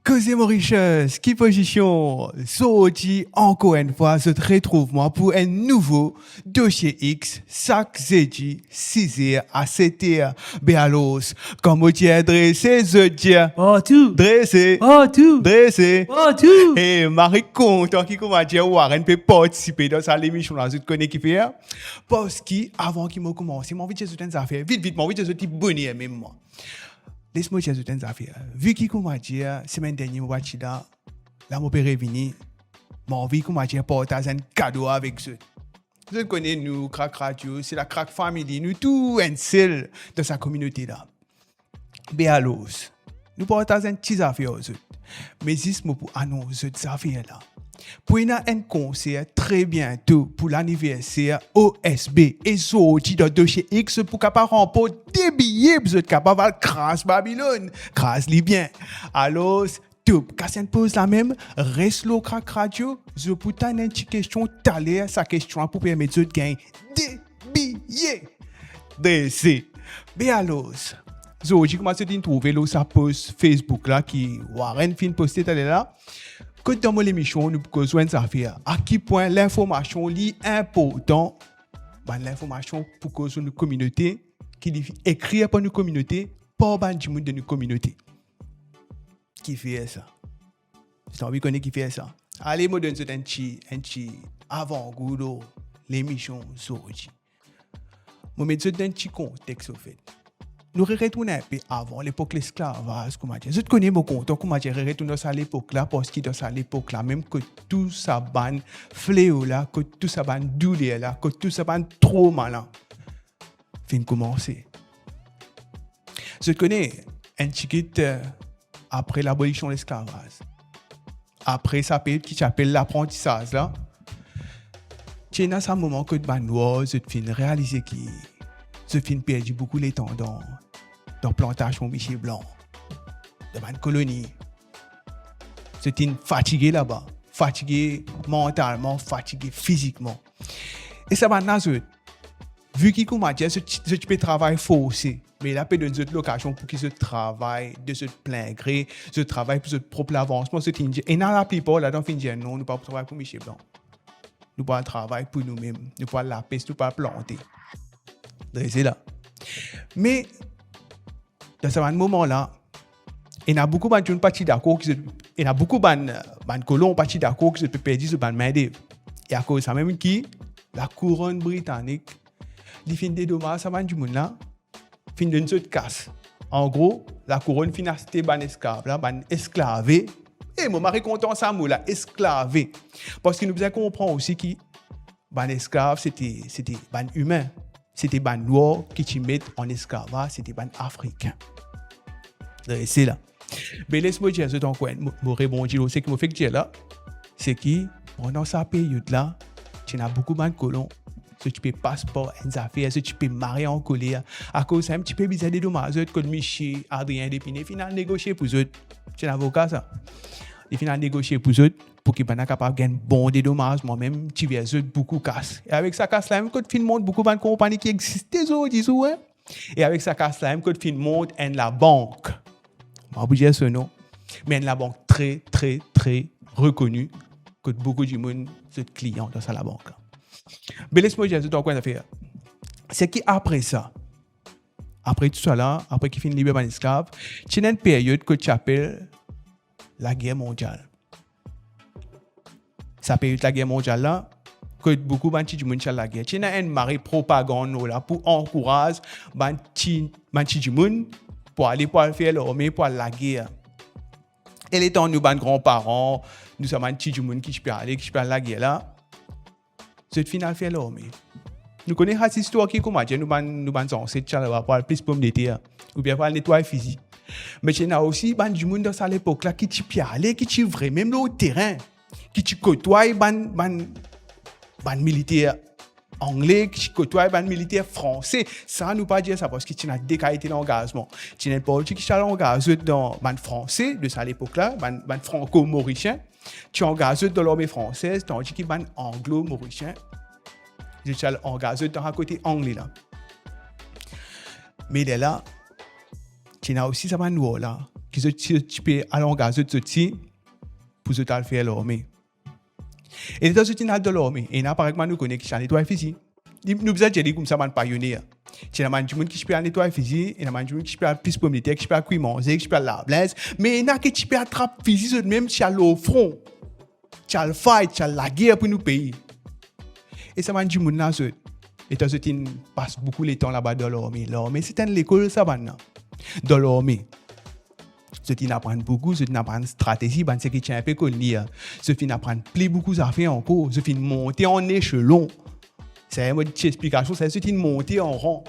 Cosé Mauritius, qui position? Soji, encore une fois, se retrouve moi pour un nouveau dossier X, sac ZJ, 6h à 7h. Béalos, comme tu es dressé, Zodia. Oh, tout. Dressé. Oh, tout. Dressé. Oh, tout. Et Marie content qui comment dire Warren peut participer dans sa émission là, je te connais qui fait. Parce que avant qu'il m'a commencé, mon envie de faire des affaires. Vite, mon envie de faire des bonheur même moi. Laisse-moi dire des affaires. Vu qu'il comment dire, semaine dernière, moi, là, mon père est venu. Mon envie comment dire partager un cadeau avec eux. Vous connaissez nous, Crack Radio, c'est la Crack Family, nous tout un seul dans sa communauté là. Béalos, nous partageons un petit affaire aux autres. Mais juste pour annoncer ces affaires là. Pour un concert très bientôt pour l'anniversaire OSB et sorti dans dossier X pour capable remporter des billets pour être capable de crasse Babylone, crasse Libyen. Alors, tout, quand on pose la même, reste le Crack Radio, je peux t'en une petite question, t'aller sa question pour permettre de gagner des billets. DC. Mais alors, j'ai commencé à trouver sa post Facebook là qui Warren fin posté là. Que dans mon émission, nous pouvons besoin de savoir à quel point l'information est importante. L'information pour cause de nos communautés, qui est écrite par nos communautés, par les gens de nos communautés. Qui fait ça? C'est envie de connaître qui fait ça. Allez, moi, donne un petit avant-goût de l'émission aujourd'hui. Je vais mettre un petit contexte au fait. Nous retournons un peu avant l'époque de l'esclavage. Je connais mon compte, comment je retourne à l'époque là, parce que dans cette époque là, même que tout ça ban fléau là, que tout ça ban douleur là, que tout ça ban trauma là, fin commencer. Je connais un petit après l'abolition de l'esclavage. Après ça période qui s'appelle l'apprentissage là. C'est dans ce moment que ban noir, je fin réaliser que je fin perdu beaucoup de temps dans plantation Michel Blanc, dans une colonie. J'étais fatigué là-bas, fatigué mentalement, fatigué physiquement. Et ça va naze. Vu qu'il commence à je peux travailler forcé, mais là, peut donner une location pour qu'il se travaille de ce plein gré, je travaille pour ce propre avancement. Et dans la plupart, là, dans fin dire non, nous ne pouvons pas travailler pour Michel Blanc. Nous pouvons travailler pour nous-mêmes, nous pouvons la peste, nous pouvons planter. C'est là. Mais dans ce moment-là, il y a beaucoup de gens qui d'accord, il y a beaucoup de colons qui d'accord que je peux perdre ce ban main-d'œuvre. Et à cause de ça même qui la couronne britannique, il fin des dommages ça ban du monde là, fin d'une sorte de casse. En gros, la couronne fin acheter ban esclave là, ban esclavé. Et mon mari content ça mot là, esclavé. Parce qu'il nous besoin comprendre aussi que ban esclave c'était ban humain. C'était ban noir qui te met en esclavage, c'était ban africain. C'est là. Mais laisse-moi dire ce temps quoi, moi rebondir ce qui me fait dire là, c'est que pendant cette période là, tu as beaucoup de colons, si tu peux passeport, une affaire, si tu peux marier en colère, à cause c'est un petit peu bizarre des dommages que Michel Adrien Dépiné final négocier pour eux. C'est un avocat ça. Il final négocier pour eux pour qu'ils soient capables de gagner bon dédommagement, même tu viens beaucoup casse. Et avec ça casse là, même quand tu montes beaucoup de compagnies qui existent aujourd'hui, hein? Et avec ça casse là, même quand tu montes la banque. Je vais vous dire ce nom, mais la banque très reconnue, que beaucoup de monde sont clients dans la banque. Mais laisse-moi dire tout quoi faire. C'est qu'après ça, après tout ça là, après qu'il finit libérer les esclaves, tu as une période que tu appelles la guerre mondiale. Ça période la guerre mondiale là, que beaucoup de gens ont la guerre. Tu as une marée propagande là pour encourager les gens pour aller faire l'armée pour la guerre. Et les temps nous ban grands-parents, nous sommes un petit monde qui peut aller la guerre là. C'est final faire l'armée. Nous connaissons cette histoire qui comment dire nous ban censé pour plus pomme de terre ou bien pour nettoyer physique. Mais il y a aussi du monde dans cette époque là qui peut aller qui vrai même le terrain qui côtoie ban militaire anglais qui côtoie ban militaire français. Ça nous pas dire ça parce que tu as des qualités d'engagement. Tu n'es pas qui est engagé dans ban français de cette époque là, ban franco-mauricien. Tu es engagé dans l'armée française, tandis que ban anglo-mauricien. Je suis engagé dans le côté anglais là. Mais là, tu as aussi ça ban noir là qui se type à l'engagement de ceci pour se faire l'armée. Et les États-Unis ont de l'armée. Et n'a pas que nous connaissons qui nettoie physique. Nous besoin de dire comme ça man pionnier. C'est un monde qui peut nettoyer physique, et un monde qui peut plus militaire, qui peut cuire manger, qui peut la blaise, mais il n'a que qui peut attraper physique même qui a le front. Qui a le fight, qui a la guerre pour nos pays. Et ça man du monde là les États-Unis passent beaucoup de temps là-bas dans l'armée. L'armée c'est une école ça maintenant. Dans l'armée. Ceux qui apprennent beaucoup, ceux qui apprennent stratégie, c'est qui tient un peu connu. Ceux qui apprennent beaucoup d'affaires encore, ceux qui montent en échelon. C'est une petite explication, c'est ceux qui montent en rang.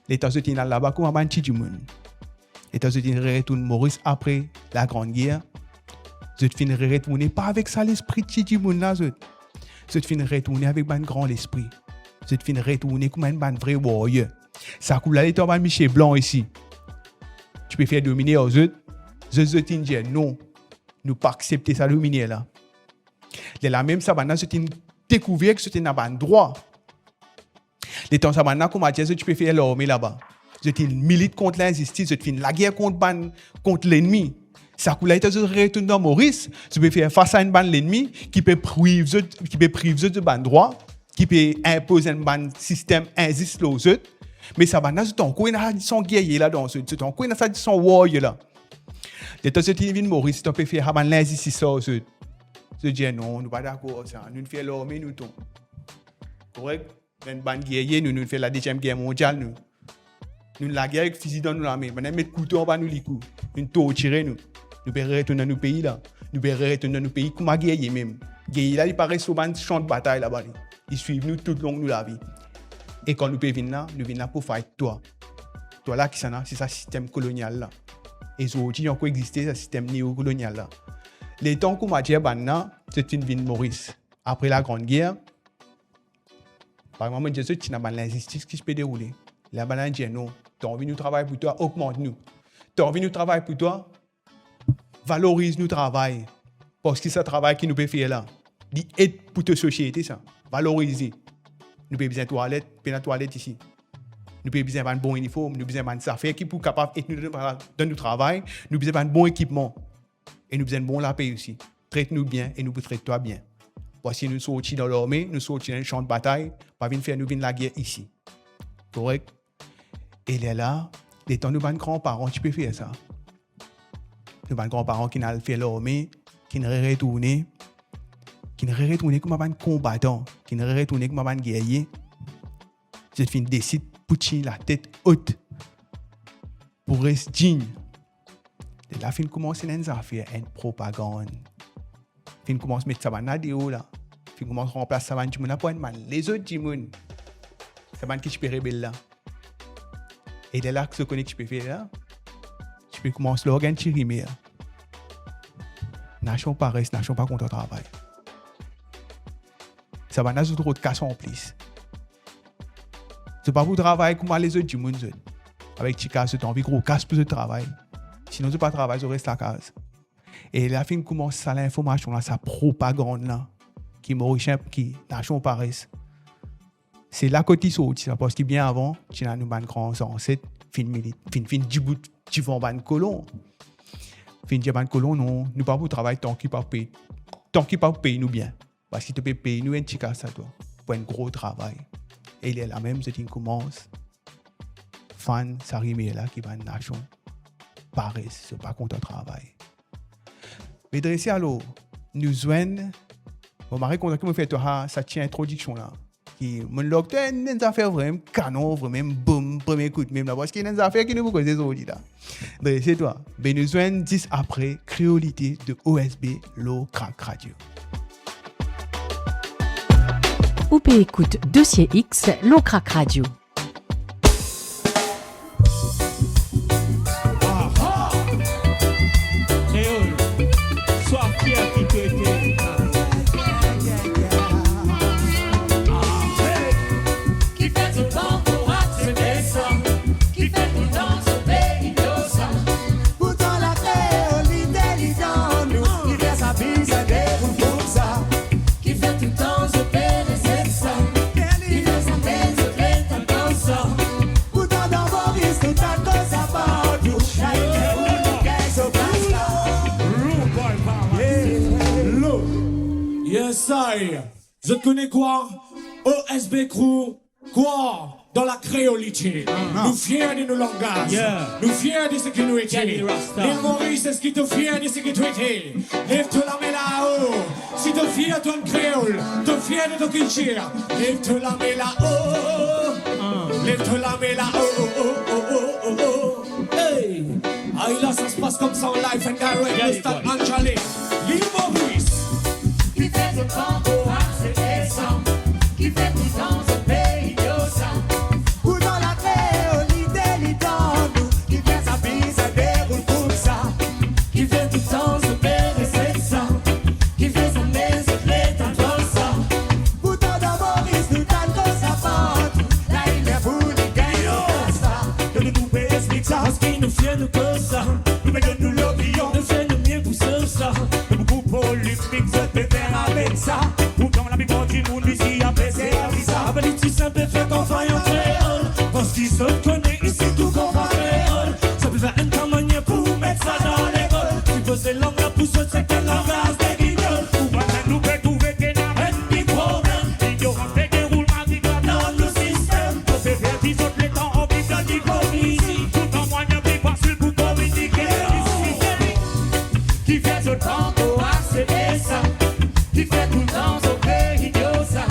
Les États-Unis là-bas, comment on dit du monde. Les États-Unis retournent Maurice après la Grande Guerre. Ceux qui retournent pas avec ça l'esprit du monde là. Ceux qui retournent avec un grand esprit. Ceux qui retournent comme un vrai warrior. Ça coule là, les temps Michel Blanc ici. Tu peux faire dominer aux autres. Les autres disent non, nous pas accepter ça dominer là. De la même ça, maintenant, c'est une découverte que c'est un droit. Les temps ça maintenant, comme tu peux faire l'armée là-bas. C'est une milite contre l'injustice, c'est une la guerre contre l'ennemi. Ça coule là, tu retournes dans Maurice, tu peux faire face à une bande l'ennemi qui peut priver de ban droit, qui peut imposer un système injuste aux autres. Mais ça va dans ton coin, il y a son guerrier là dans ton coin, il y a son warrior là. De toute façon, tu Maurice, tu peux faire l'injustice ça aux autres. Je dis non, nous pas d'accord ça. Nous faisons l'armée, nous ton. Correct? Une bande guerrier, nous faisons la deuxième guerre mondiale, nous la guerre avec fusil dans nous l'armée. Maintenant mettre couteau en bas nous les coups. Nous torturer nous. Nous pouvons retourner dans nos pays là. Nous pouvons retourner dans nos pays comme un guerrier même. Guerrier là, il paraît souvent un champ de bataille là-bas. Ils suivent nous tout le long de la vie. Et quand nous pouvons venir là, nous venons là pour fight toi. Toi là qui c'est ça système colonial là. Et ça aussi encore existé ce système néocolonial là. Les temps qu'on m'a dit maintenant, c'est une ville Maurice. Après la Grande Guerre, par exemple, je sais que tu n'as pas l'injustice qui se peut dérouler. La banane dit non, tu as envie de travailler pour toi, augmente-nous. Tu as envie de travailler pour toi, valorise nous travail. Parce que c'est ce travail qui nous peut faire là. Il aide pour ta société ça. Valoriser. Nous avons besoin de toilettes, la toilette ici. Nous avons besoin d'un bon uniforme, nous avons besoin d'un affaire qui pour capable d'être dans notre travail, nous avons besoin d'un bon équipement. Et nous avons besoin de bon la paix aussi. Traite-nous bien et nous traite-toi bien. Voici nous sortis dans l'armée, nous sortis dans le champ de bataille, pas venir faire nous la guerre ici. Correct? Et là, les temps nous avons grands-parents, tu peux faire ça. Nous avons grands-parents qui n'ont fait l'armée, qui ne retournent comme un combattant, qui ne retournent comme un guerrier. Je décide de pousser la tête haute pour rester digne. Et là, fin commence à faire une propagande. Fin commence à mettre ça dans la vidéo là. Fin commence à remplacer ça dans la pour les autres gens. C'est un qui je peux rebelle là. Et dès là que ce que tu peux faire là, tu peux commencer à organiser. Nation pas reste, nation pas contre le travail. Ça va dans une autre cas en plus. C'est pas pour travailler comme les autres du monde. Avec Chica, c'est envie gros casse pour le travail. Sinon, tu ne pas travailler, tu restes à la case. Et la fin commence à l'information, sa propagande là, qui Mauricien, qui nation Paris. C'est là que tu sortis, parce que bien avant, tu as nous ban grands ancêtres, fin Djibouti, tu vas ban colon. Fin Djibouti colon, non, nous pas pour travailler tant qu'il pas payer. Tant qu'il pas payer nous bien. Parce que tu peux payer nous un petit cas ça toi, pour un gros travail. Et il est là même, c'est une commence. Fan, ça arrive là, qui va une nation. Paris, c'est pas contre le travail. Mais dresser alors, nous joignent, bon, Marie, quand on fait ça tient introduction là. Qui, mon docteur, il y a des affaires vraiment canon, vraiment boum, premier coup de même là, parce qu'il y a des affaires qui nous posent des autres là. Dressez toi. Ben, nous joignent 10 après, créolité de OSB, l'eau crack radio. OP écoute Dossier X, l'eau crack radio. Qui fait tout le temps se perdre, c'est ça. I. Je connais quoi? OSB Crew. Quoi? Dans la créolité. Nous fiers de nos langages. Nous fiers de ce que nous étions. L'île Maurice, est-ce qu'il te fier de ce que tu étais? Lève-toi la main là-haut. Si tu es fier de ton créole, tu es fier de ton culture. Lève-toi la main là-haut. Lève-toi la main là-haut. Hey! Ah, là, ça se passe comme ça en live and direct. Le stade Angeli. L'île Maurice. Qui fait ce tango à ses descends, qui fait tout dans ce pays d'Ossa. Ou dans la créolité, l'idole, qui fait sa vie, ça déroule comme ça. Qui fait tout dans ce pays, c'est ça. Qui fait sa maison, les temps comme ça. Ou dans la Maurice, nous tango sa porte. Là, il est pour les gagnants, ça. De nous explique ça. Parce qu'il nous fait nous comme ça. Nous mettons nous l'opinion. Nous fait nous mieux pour ça. Beaucoup polémique, ça peut faire avec ça. Pourtant la plupart du monde ici a baissé à ça. Mais les petits simples fait qu'on faille en créole. Parce qu'ils se connaissent ici tout qu'on va créole. Ça peut faire un campagne pour mettre ça dans l'école. Tu poses langue là pour ce c'est qu'un langage des guignols. Pour moi nous peut trouver qu'il n'y a pas de problème. L'ignorance fait déroule ma vie dans le système. On fait faire 10 autres les temps en vivant la diplomatie. Tout en moyen de facile pour communiquer ici. Qui fait ce tango à ses descends, qui fait tout dans ce pays d'Ossa.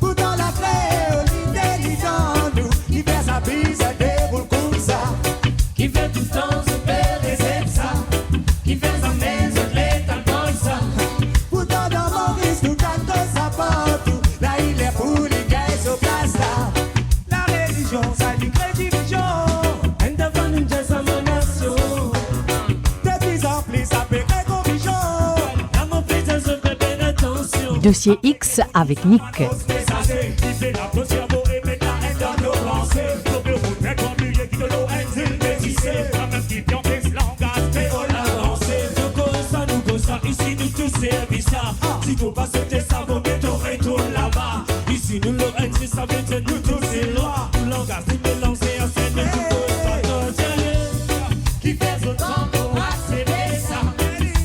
Ou dans la créolité, l'idole, qui fait sa vie, ça déroule comme ça. Qui fait tout dans ce pays, c'est ça. Qui fait sa maison, les temps comme ça. Ou dans la Maurice, nous tango sa porte. Là, il est pour les gars sur place là. La religion, ça dit crédivision. And the van in just a nation. De plus en plus, ça fait réconvision. La mauvaise je fais bien attention. Dossier X avec Nick. La même qui vient avec langage créole avancé. De ça, nous go ça, ici nous tous service ça. Si tu passes tes savons, mais t'aurais tout là-bas. Ici nous le NC, ça veut dire nous tous c'est loi. Tout langage nous mélanger à scène, nous tous ça Qui fait ce tango à ses descends,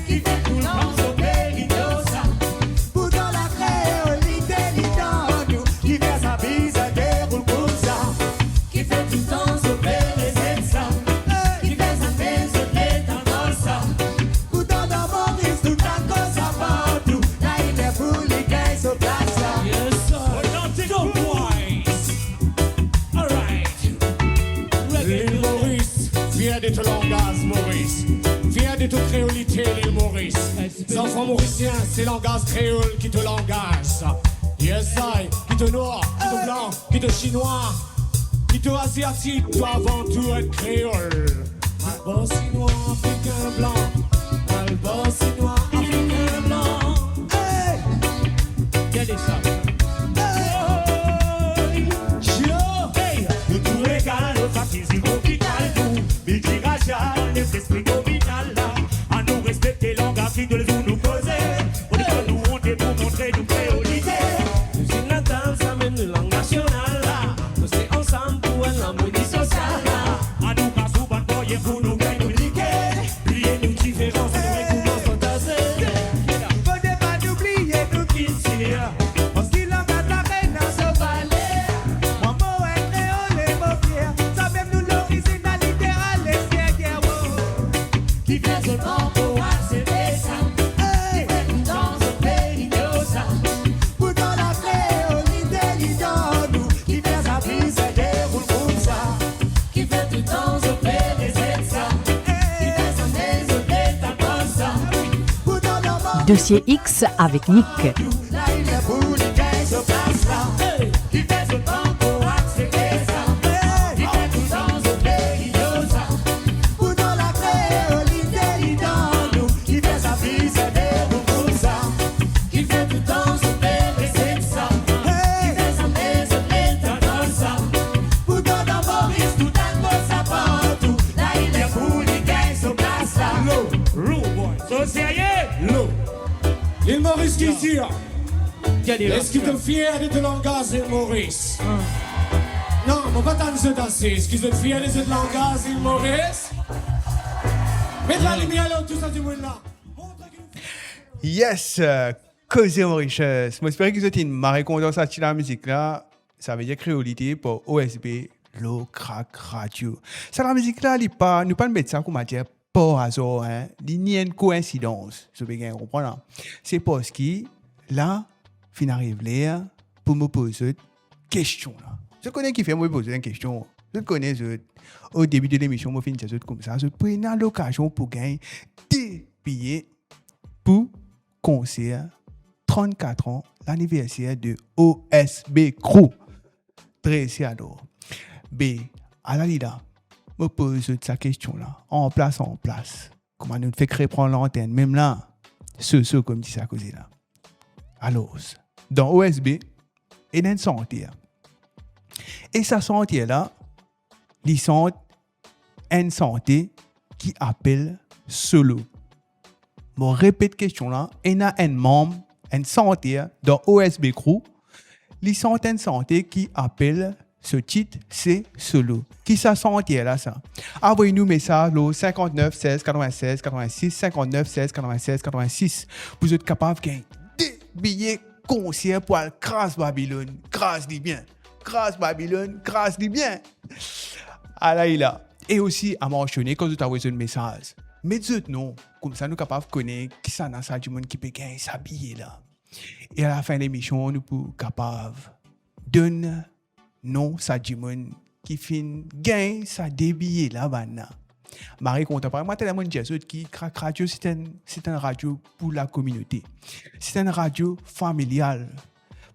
qui fait tout dans ce pays d'Ossa. Ou dans la créolité, l'idole, qui fait sa vie, ça déroule comme ça. Qui fait tout dans ce pays, c'est ça. Qui fait sa maison, les temps comme ça. Ou dans la Maurice, nous tango sa partout. Là, il est pour les gars sur place là. Yes, sir. Go boys. All right. L'île Maurice, fier de ton langage, Maurice. Fier de ton créolité, l'île Maurice. Les enfants mauriciens, c'est langage créole qui te langage. Yes, I. Qui te noir, qui te blanc, qui te chinois, qui te asiatique, toi avant tout être créole. Albocinois, africain blanc. Albocinois, africain blanc. Hey! Regardez ça. Nous tout égal, nous fascisme hôpital, nous multiracial, les esprits nominal là. À nous respecter l'engagement qui de nous poser. On est pas nous, on est pour montrer nous créolité. Nous sommes la danse, ça mène une langue nationale là. Nous sommes ensemble pour une harmonie sociale là. À nous pas souvent voyez pour nous communiquer. Plier nos différences, nous recouvrons fantasmer. Faut pas oublier nous qui tire. Parce qu'il en a la reine dans ce palais. Mon mot est créole et mot fier. Ça même nous l'originalité à l'extérieur. Qui fait ce tango à ses descends, qui fait tout dans ce pays d'Ossa. Ou dans la créolité, l'idole, qui fait sa vie, ça déroule comme ça. Qui fait tout dans ce pays, c'est ça. Qui fait sa maison, les temps comme ça. Ou dans la mort. Dossier X avec Nick. Là, il est pour les gars sur place là. Qui fait ce tango à ses descends, qui fait tout dans ce pays d'Ossa. Ou dans la créolité, l'idole, qui fait sa vie, ça déroule comme ça. Qui fait tout dans ce pays, c'est ça. Qui fait sa maison, les temps comme ça. Ou dans la Maurice, tout tango sa partout. Là, il est pour les gars sur place là. Low boy. So sérieux? Low. L'île Maurice qui tire. Est-ce qu'il te fier de ton langage, l'île Maurice? Non, on va pas t'en danser. Est-ce qu'il te fier de ton langage, l'île Maurice? Mets la lumière là, tout ça du monde là. Yes, Causer Mauritius. Moi, j'espère que vous une marée content ça la musique là. Ça veut dire créolité pour OSB, Low Crack Radio. Ça, la musique là, nous pas mettre ça comme dire par hasard, hein. Il n'y a une coïncidence. Je vais bien comprendre. C'est parce que là, fin arrive là pour me poser une question là. Je connais qui fait me poser une question. Je connais au début de l'émission, je finis comme ça. Je prends l'occasion pour gagner des billets pour concert 34 ans, l'anniversaire de OSB Crew. Très adore. B, à la lida, me pose sa question là, en place. Comment nous fait créer prendre l'antenne, même là, ce comme dit ça à cause là. Alors, dans OSB, il y a une sentier. Et sa sentier là, ils sont une santé qui appelle solo. Je répète la question là, il y a un membre, une santé dans OSB Crew, ils sont une santé qui appelle ce titre, c'est solo. Qui ça santé là ça? Envoyez-nous message au 59 16 96 86 59 16 96 86 pour être capable de gagner des billets concert pour aller grâce Babylone, grâce dit bien. Grâce Babylone, grâce dit bien. Là. Et aussi à mentionner quand vous avez un message. Mais non, comme ça nous sommes capables de connaître qui ça dans ça du monde qui peut gagner s'habiller là. Et à la fin de l'émission, nous sommes capables de donner non ça du monde qui fin gagne ça débiller là bas. Marie contemporaine, moi tellement de gens qui Crack Radio c'est un radio pour la communauté. C'est une radio familiale.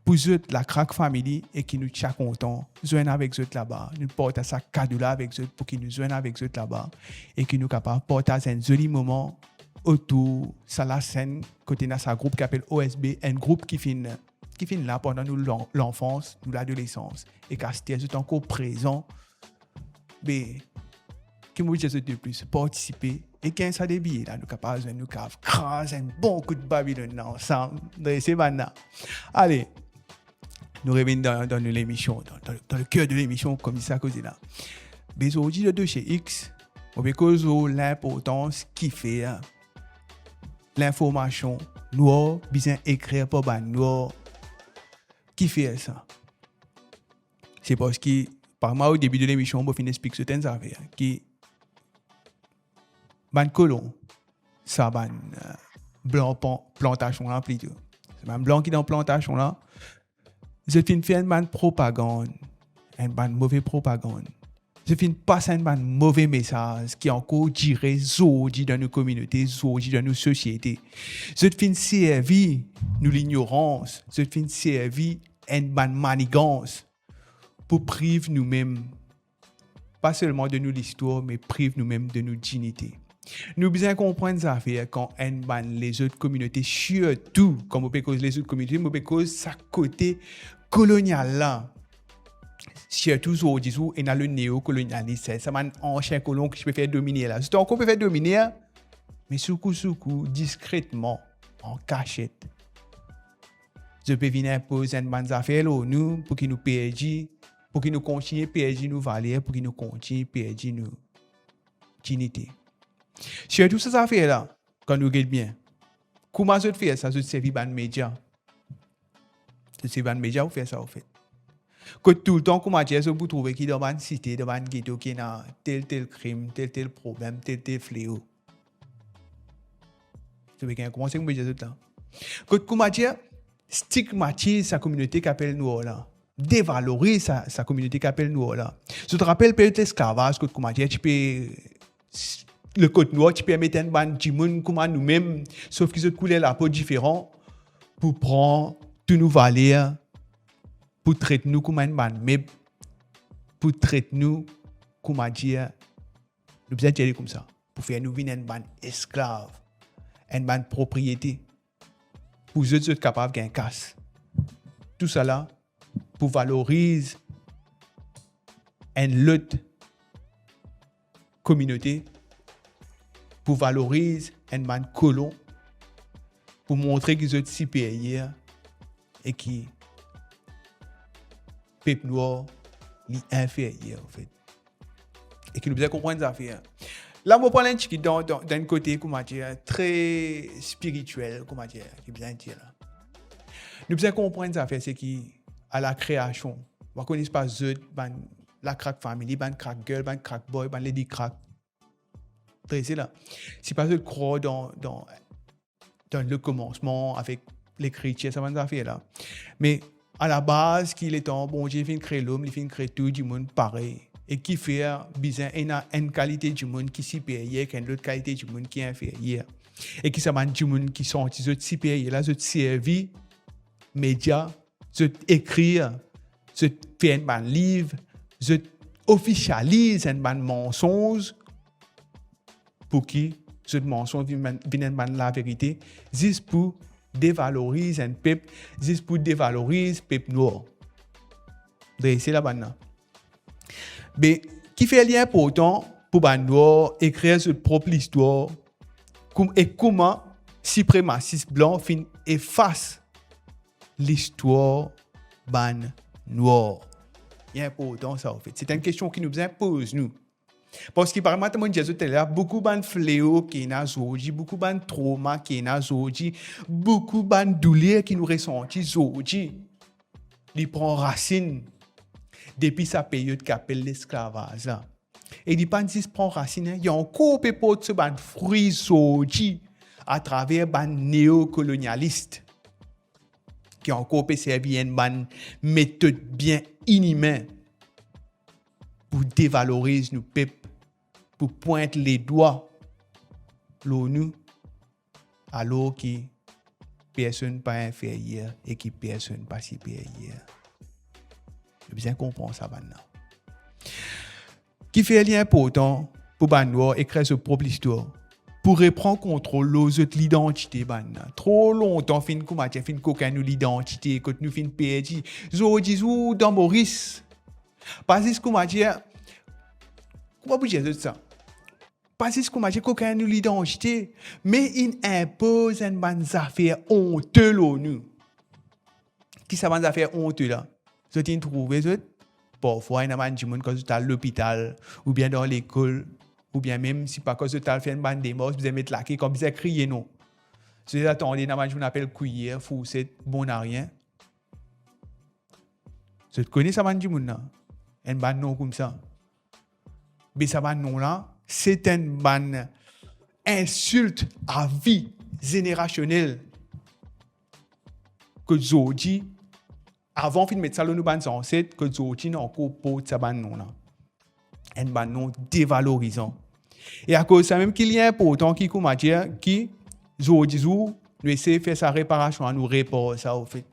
Pour eux, la Crack Family et qui nous tient content, joignent avec eux là-bas. Nous portons ça cadeau là avec eux pour qu'ils nous joignent avec eux là-bas et qui nous capables de porter un joli moment autour de la scène côté de ce groupe qui s'appelle OSB, un groupe qui finit là pendant nous l'enfance, nous l'adolescence et qui est encore présent. Mais qui nous dit de plus participer et quand ça débille là nous capables de nous craser un bon coup de Babylone ensemble de ces bandes. Allez, nous revenons dans l'émission, dans le cœur de l'émission, comme ça, cause là. Mais aujourd'hui, le dossier X, on veut cause l'importance qui fait l'information, nous, bien écrire pour nous, qui fait ça. C'est parce que, par moi, au début de l'émission, on va finir expliquer certaines affaires qui, ban colon, ça, ban blanc plantation là, plutôt. C'est ban blanc qui dans plantation là. Je finis faire une propagande, une mauvaise propagande. Je finis passer un mauvais message qui encore dirait zodi dans nos communautés, zodi dans nos sociétés. Je finis servir nous l'ignorance, je finis servir une manigance pour priver nous-mêmes, pas seulement de nous l'histoire, mais priver nous-mêmes de nos dignités. Nous bien comprendre ça fait quand les autres communautés, surtout comme les autres communautés, mais cause ça côté colonial là. Surtout aujourd'hui, il y a le néocolonialisme, ça m'a ancien colon qui peut faire dominer là. C'est encore peut faire dominer, mais soukou, discrètement, en cachette. Je peux venir imposer une bonne affaire nous pour qu'ils nous perdent, pour qu'ils nous continuent à perdre nos valeurs, pour qu'ils nous continuent à perdre nos dignités. Surtout ces affaires-là, quand nous regardons bien, comment je fais ça? Je servis dans les médias. Je servis dans les médias, vous faites ça, vous faites. Que tout le temps, comment dire, vous trouvez qu'il y a dans une cité, dans un ghetto, qui a tel crime, tel problème, tel fléau. Vous savez comment c'est que vous dire tout là? Que comment dire, stigmatise sa communauté qui appelle nous là. Dévalorise sa communauté qui appelle nous là. Je te rappelle peut-être l'esclavage, que comment dire, tu peux. Le côte noir, tu peux mettre un ban de monde comme nous-mêmes, sauf qu'ils ont coulé la peau différent pour prendre tous nos valeurs, pour traiter nous comme un ban, mais pour traiter nous, comment dire, nous besoin de comme ça, pour faire nous venir un ban esclave, un ban propriété, pour eux être capables de gagner casse. Tout ça là, pour valoriser une lutte communauté, pour valoriser un man colon, pour montrer qu'ils sont supérieurs et qui peuple noir est inférieur en fait. Et qui nous besoin comprendre ces affaires. Là, on prend un petit d'un côté, comment dire, très spirituel, comment dire, qui bien dire là. Nous devons comprendre ça, c'est qui à la création. On ne connaît pas la crack family, ban crack girl, ban crack boy, ban lady crack. C'est là. C'est pas de croire dans le commencement avec les chrétiens, ça va nous faire là. Mais à la base, qu'il est en bon Dieu, il vient créer l'homme, il vient créer tout du monde pareil. Et qui fait besoin une qualité du monde qui est supérieure qu'une autre qualité du monde qui est inférieure. Et qui s'amène du monde qui sont supérieurs, là, je servi, médias, je écrire, je fais un livre, je officialise un mensonge pour qui ce mensonge vient la vérité, juste pour dévaloriser un peuple, juste pour dévaloriser le peuple noir. C'est là maintenant. Mais qui fait lien important pour les noirs écrire sa propre histoire et comment suprémacistes blancs effacent l'histoire ban noir. C'est important ça en fait. C'est une question qui nous impose nous. Parce que par exemple, il y a beaucoup de fléaux qui sont aujourd'hui, beaucoup de traumas qui sont aujourd'hui, beaucoup de douleurs qui nous ressentent aujourd'hui. Ils prennent racine depuis sa période qu'appelle l'esclavage. Et ils ne prennent racine. Il y a encore peu de fruits aujourd'hui à travers les néocolonialistes qui ont encore servi une méthode bien inhumaine pour dévaloriser nos peuples, pour pointer les doigts l'ONU, alors que personne pas inférieur et que personne pas supérieur. Je bien comprendre ça maintenant. Qui fait lien important pour les noirs écrire sa propre histoire, pour reprendre contrôle de l'identité. Trop longtemps, fin coquin nous l'identité, quand nous fin perdu. Aujourd'hui, dans Maurice, parce que comment dire, comment vous dire ça? Parce que comment dire, coquin nous l'identité, mais il impose une bonne affaire honteuse l'ONU. Qui ça bonne affaire honteuse là? Vous avez trouvé ça? Parfois, il y a des gens qui sont à l'hôpital, ou bien dans l'école, ou bien même si pas cause de tal fait une bande de morts, vous allez mettre la quai comme vous allez crier non. Si vous attendez, dans je appelle cuillère, fourchette, bon à rien. Vous connaissez ça bande du monde là? Une bande non comme ça. Mais ça bande non là, c'est une bande insulte à vie générationnelle que aujourd'hui, avant de mettre ça dans nos bandes ancêtres, que aujourd'hui n'a encore pas de ça bande non là. Un ban non dévalorisant. Et à cause de ça même qu'il y a important qui comment dire qui aujourd'hui nous essayer de faire sa réparation à nous réparer ça au fait.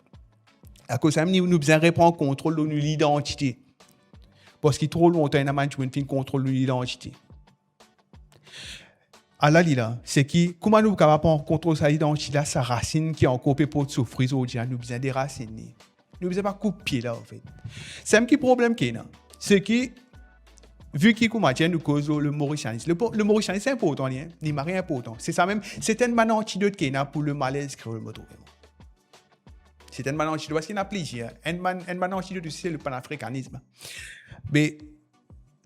À cause de ça même nous besoin reprendre contrôle de l'identité. Parce qu'il trop longtemps un management fin contrôle de l'identité. Alors là c'est qui comment nous capable prendre contrôle de l'identité là sa racine qui est encore pour souffrir aujourd'hui nous besoin des racines. Nous besoin pas couper là en fait. C'est un petit problème qui est là. C'est qui vu qu'il nous cause le mauricianisme. Le mauricianisme c'est important, il m'a rien important. C'est ça même, c'est un bon antidote qu'il y a pour le malaise créole. C'est un bon antidote parce qu'il y a plaisir. Un bon antidote aussi c'est le panafricanisme. Mais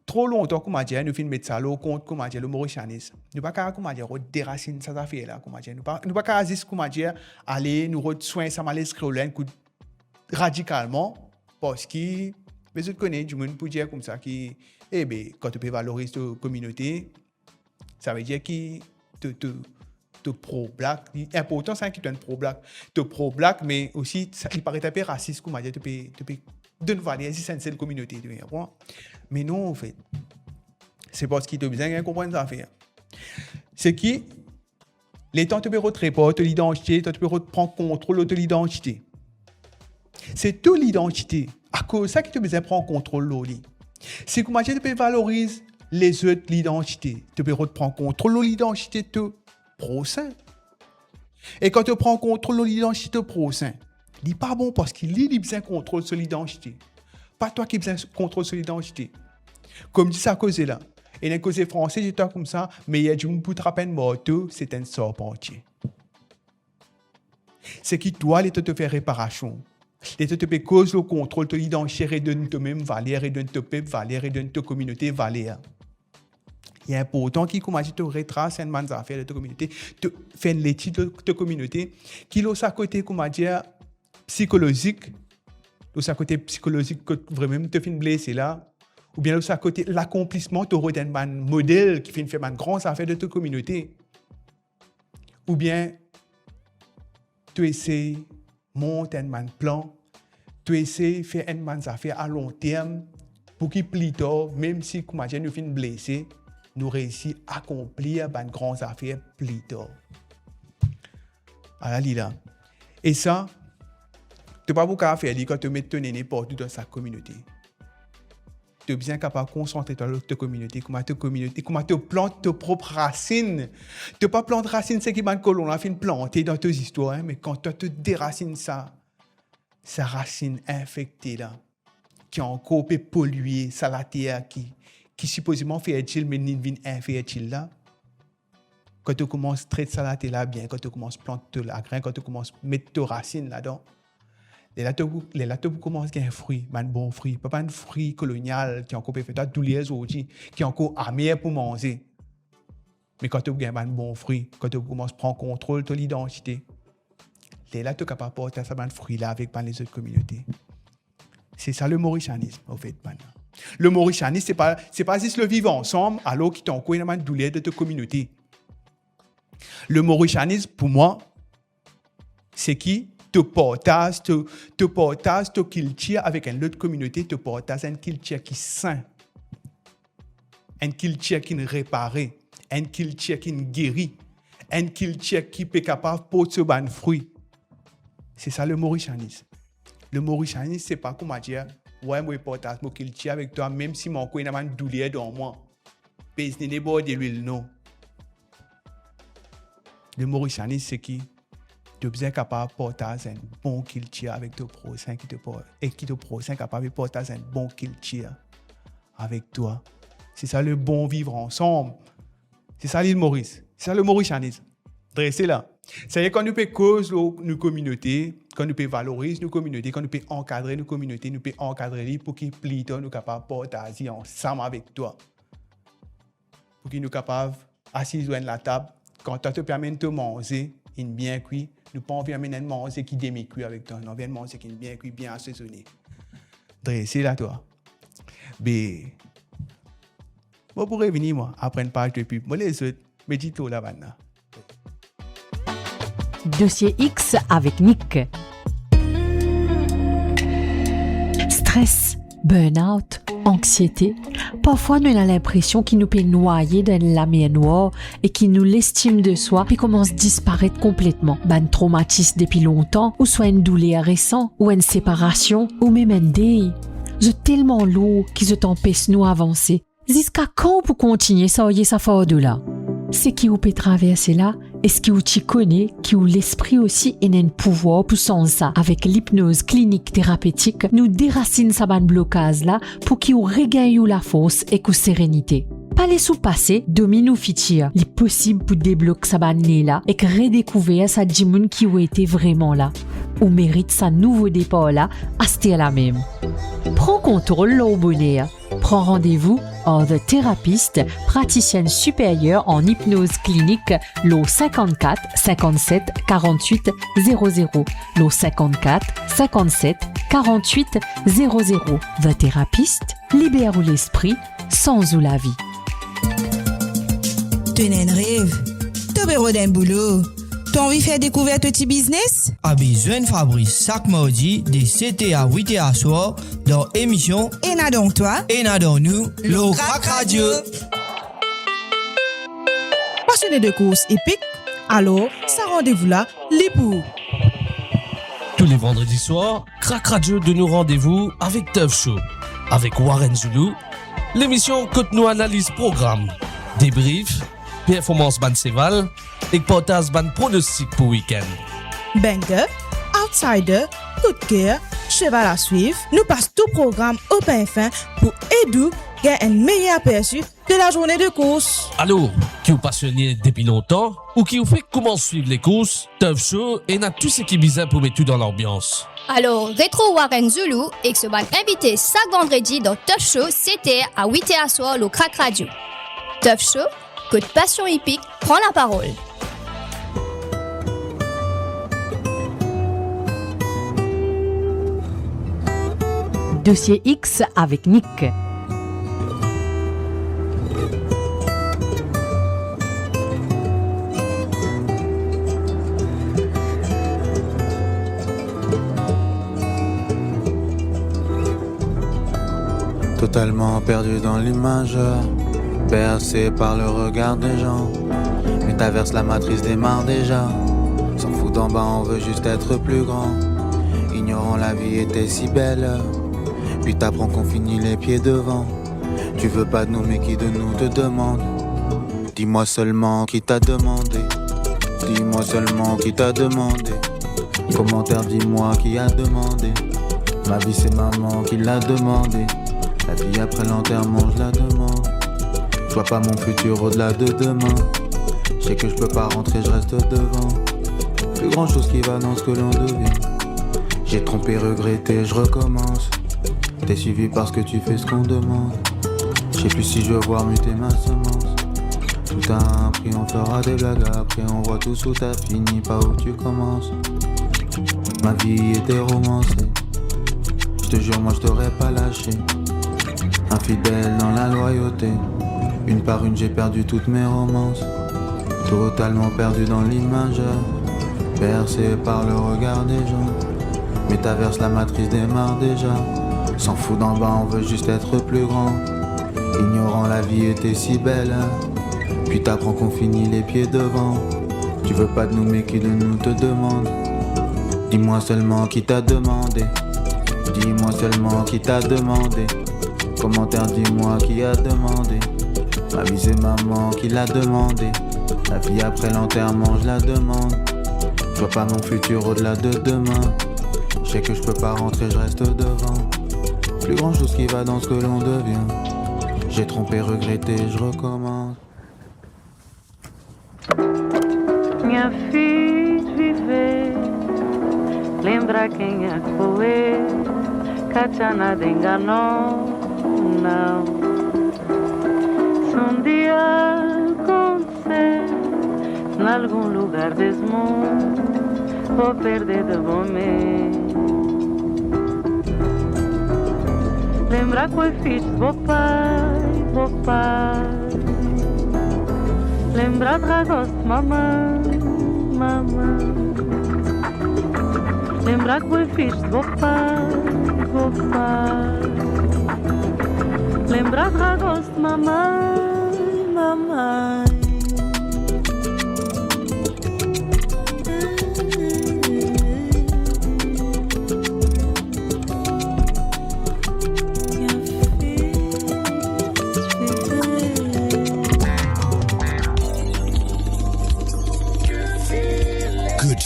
trop longtemps nous fin mettre ça là contre le mauricianisme. Nous pas déraciner ça affaire là nous pas juste aller nous soigner ça malaise créole radicalement parce que mais je connais du monde pour dire comme ça qui quand tu peux valoriser ta communauté, ça veut dire que tu pro-black. Important, c'est que tu es pro-black. Tu pro-black, mais aussi, il paraît un peu raciste, comme tu peux donner valeur si c'est une communauté. Mais non, en fait, c'est parce qu'il te besoin de comprendre ça faire. C'est que les temps tu peux retraiter l'identité, tu peux prendre contrôle de l'identité. C'est toute l'identité. À cause de ça que tu besoin de prendre contrôle de l'identité. C'est comment tu peux valoriser les autres l'identité. Tu peux reprendre contrôle de l'identité de prochain. Et quand tu prends contrôle de l'identité de prochain, il n'est pas bon parce qu'il a besoin de contrôle sur l'identité. Pas toi qui as besoin de contrôle sur l'identité. Comme dit ça cause là. Et dans le cause français, j'étais comme ça, mais il y a du monde pour te rappeler mort, c'est un sort entier. C'est qui doit te faire réparation. Et tu peux causer le contrôle de l'identité et de toi-même valeur et de ton peuple valeur et de ta communauté valeur. Il est important qu'il commence à te retracer une bonne affaire de ta communauté, te faire l'étude de ta communauté, qu'il a à côté, comment dire, psychologique, ou ça côté psychologique que vraiment te fait blesser là, ou bien ça côté l'accomplissement tu aurais un modèle qui fait une grande affaire de ta communauté, ou bien tu essaies monter un plan, tu essaies faire une affaire à long terme pour qu'il plus tard, même si comme nous fin blessé, nous réussissons à accomplir une grande affaire plus tard. Alors là. Et ça, tu n'as pas beaucoup à faire quand tu mets ton aîné partout dans sa communauté. Tu es bien capable de concentrer sur ta communauté, comment tu plantes tes propres racines. Tu ne pas planter racines, c'est qui va qu'on a fait planter dans tes histoires, mais quand tu te déracines ça, sa racine infectée là, qui a encore pollué, ça la terre qui supposément fait utile, mais n'est pas infertile là. Quand tu commences à traiter ça la terre là bien, quand tu commences à planter la graine, quand tu commences à mettre tes racines là-dedans, les là tu commences à avoir un fruit, un bon fruit, pas un fruit colonial qui est encore fait tous les aujourd'hui, qui est encore amer pour manger. Mais quand tu as un bon fruit, quand tu commences à prendre contrôle de l'identité, les là tu es capable de porter ça un fruit là avec les autres communautés. C'est ça le mauricianisme au fait maintenant. Le mauricianisme c'est pas juste le vivre ensemble alors qu'il t'en encore une douleur de ta communauté. Le mauricianisme pour moi c'est qui te partage ta culture avec une autre communauté, te partage une culture qui est saine, une culture qui est réparée, une culture qui est guérie, une culture qui est capable de porter un fruit. C'est ça le mauricianisme. Le mauricianisme, c'est pas comment dire, ouais, moi, je partage mon culture avec toi, même si mon coin a une douleur dans moi. Parce que n'est pas de l'huile, non. Le mauricianisme, c'est qui? Tu es bien capable de partager un bon culture avec ton prochain et qui ton prochain est capable de partager un bon culture avec toi. C'est ça le bon vivre ensemble. C'est ça l'île Maurice. C'est ça le mauricianisme. C'est là. C'est quand nous pouvons causer nos communautés, quand nous pouvons valoriser nos communautés, quand nous pouvons encadrer nos communautés, nous pouvons encadrer pour qu'ils plus tard nous capables de partager ensemble avec toi. Pour qu'ils nous capables d'assis à la table, quand tu te permets de manger, une bien cuit, nous ne pouvons pas manger qui est demi-cuit avec toi. Nous venons manger qui est bien cuit, bien assaisonné. C'est là toi. Mais, moi pour revenir, moi, après une page de pub, moi les autres, mais dis-toi là maintenant. Dossier X avec Nick. Stress, burn-out, anxiété. Parfois, nous avons l'impression qu'il nous peut noyer dans la mer noire et qu'il nous l'estime de soi puis commence à disparaître complètement. Un traumatisme depuis longtemps, ou soit une douleur récente, ou une séparation, ou même un deuil. C'est tellement lourd qu'il se t'empêche nous avancer. Jusqu'à quand pour continuer ça y est ça fort de là? C'est qui vous peut traverser là? Est-ce que vous t'y connaissez, qui ou l'esprit aussi et un pouvoir pour sans ça? Avec l'hypnose clinique thérapeutique, nous déracine sa ban blocage là pour qu'il regagne la force et la sérénité. Pas les sous-passés, domine ou fitir. Il est possible pour débloquer sa ban là et que redécouvrir sa dimoun qui a été vraiment là. Ou mérite sa nouveau départ là, à c'était la même. Prends contrôle là au bonheur. Prends rendez-vous en The Thérapeute, praticienne supérieure en hypnose clinique, l'O 54 57 48 00. L'O 54 57 48 00. The Thérapeute, libère l'esprit, sans ou la vie. Tenez un rêve, t'as besoin d'un boulot. T'as envie de faire découvrir ton petit business? A besoin de Fabrice chaque mardi de 7h à 8h à soir dans l'émission Et n'a donc toi? Et n'a donc nous, le Crac Radio. Passionné de courses épiques? Alors, ça rendez-vous là, les pour. Tous les vendredis soirs, Crac Radio de nous rendez-vous avec Tough Show, avec Warren Zulu, l'émission que nous analyse programme, débrief, performance ban Seval et portage ban pronostic pour week-end. Banger, outsider, coup de cœur, cheval à suivre, nous passons tout programme au pain fin pour aider gagner un meilleur aperçu de la journée de course. Alors, qui vous passionné depuis longtemps ou qui vous fait comment suivre les courses, Tough Show et n'a tout ce qui est bizarre pour mettre tout dans l'ambiance. Alors, Rétro Warren Zulu et que se ban invité chaque vendredi dans Tough Show, c'était à 8h à soir au Crac Radio. Tough Show, que de passion hippique prend la parole. Dossier X avec Nick. Totalement perdu dans l'image, bercé par le regard des gens. Mais t'averses la matrice des mares déjà. S'en fout d'en bas, on veut juste être plus grand. Ignorant la vie était si belle. Puis t'apprends qu'on finit les pieds devant. Tu veux pas de nous mais qui de nous te demande. Dis-moi seulement qui t'a demandé. Dis-moi seulement qui t'a demandé. Commentaire, dis-moi qui a demandé. Ma vie c'est maman qui l'a demandé. La vie après l'enterrement, je la demande. Je vois pas mon futur au-delà de demain. Je sais que je peux pas rentrer, je reste devant. Plus grand chose qui va dans ce que l'on devient. J'ai trompé, regretté, je recommence. T'es suivi parce que tu fais ce qu'on demande. Je sais plus si je veux voir muter ma semence. Tout a un prix, on fera des blagues. Après on voit tout où t'as fini, pas où tu commences. Ma vie était romancée. Je te jure, moi je t'aurais pas lâché. Infidèle dans la loyauté. Une par une j'ai perdu toutes mes romances. Totalement perdu dans l'image. Bercé par le regard des gens. Mais t'averses la matrice des mares déjà. S'en fout d'en bas, on veut juste être plus grand. Ignorant la vie était si belle. Puis t'apprends qu'on finit les pieds devant. Tu veux pas de nous mais qui de nous te demande. Dis-moi seulement qui t'a demandé. Dis-moi seulement qui t'a demandé. Commentaire, dis-moi qui a demandé. Ma vie c'est maman qui l'a demandé. La vie après l'enterrement, je la demande. Je vois pas mon futur au-delà de demain. Je sais que je peux pas rentrer, je reste devant. Plus grand chose qui va dans ce que l'on devient. J'ai trompé, regretté, je recommence. Minha filha viver, lembra quem é que foi, que nada enganou, não. Se dia acontecer, em algum lugar desse mundo, vou perder de momento. Lembra que foi fixe, vou pai. Lembra de ragosto, mamãe. Lembra que foi fixe, vou pai. Lembra de ragosto, mamãe.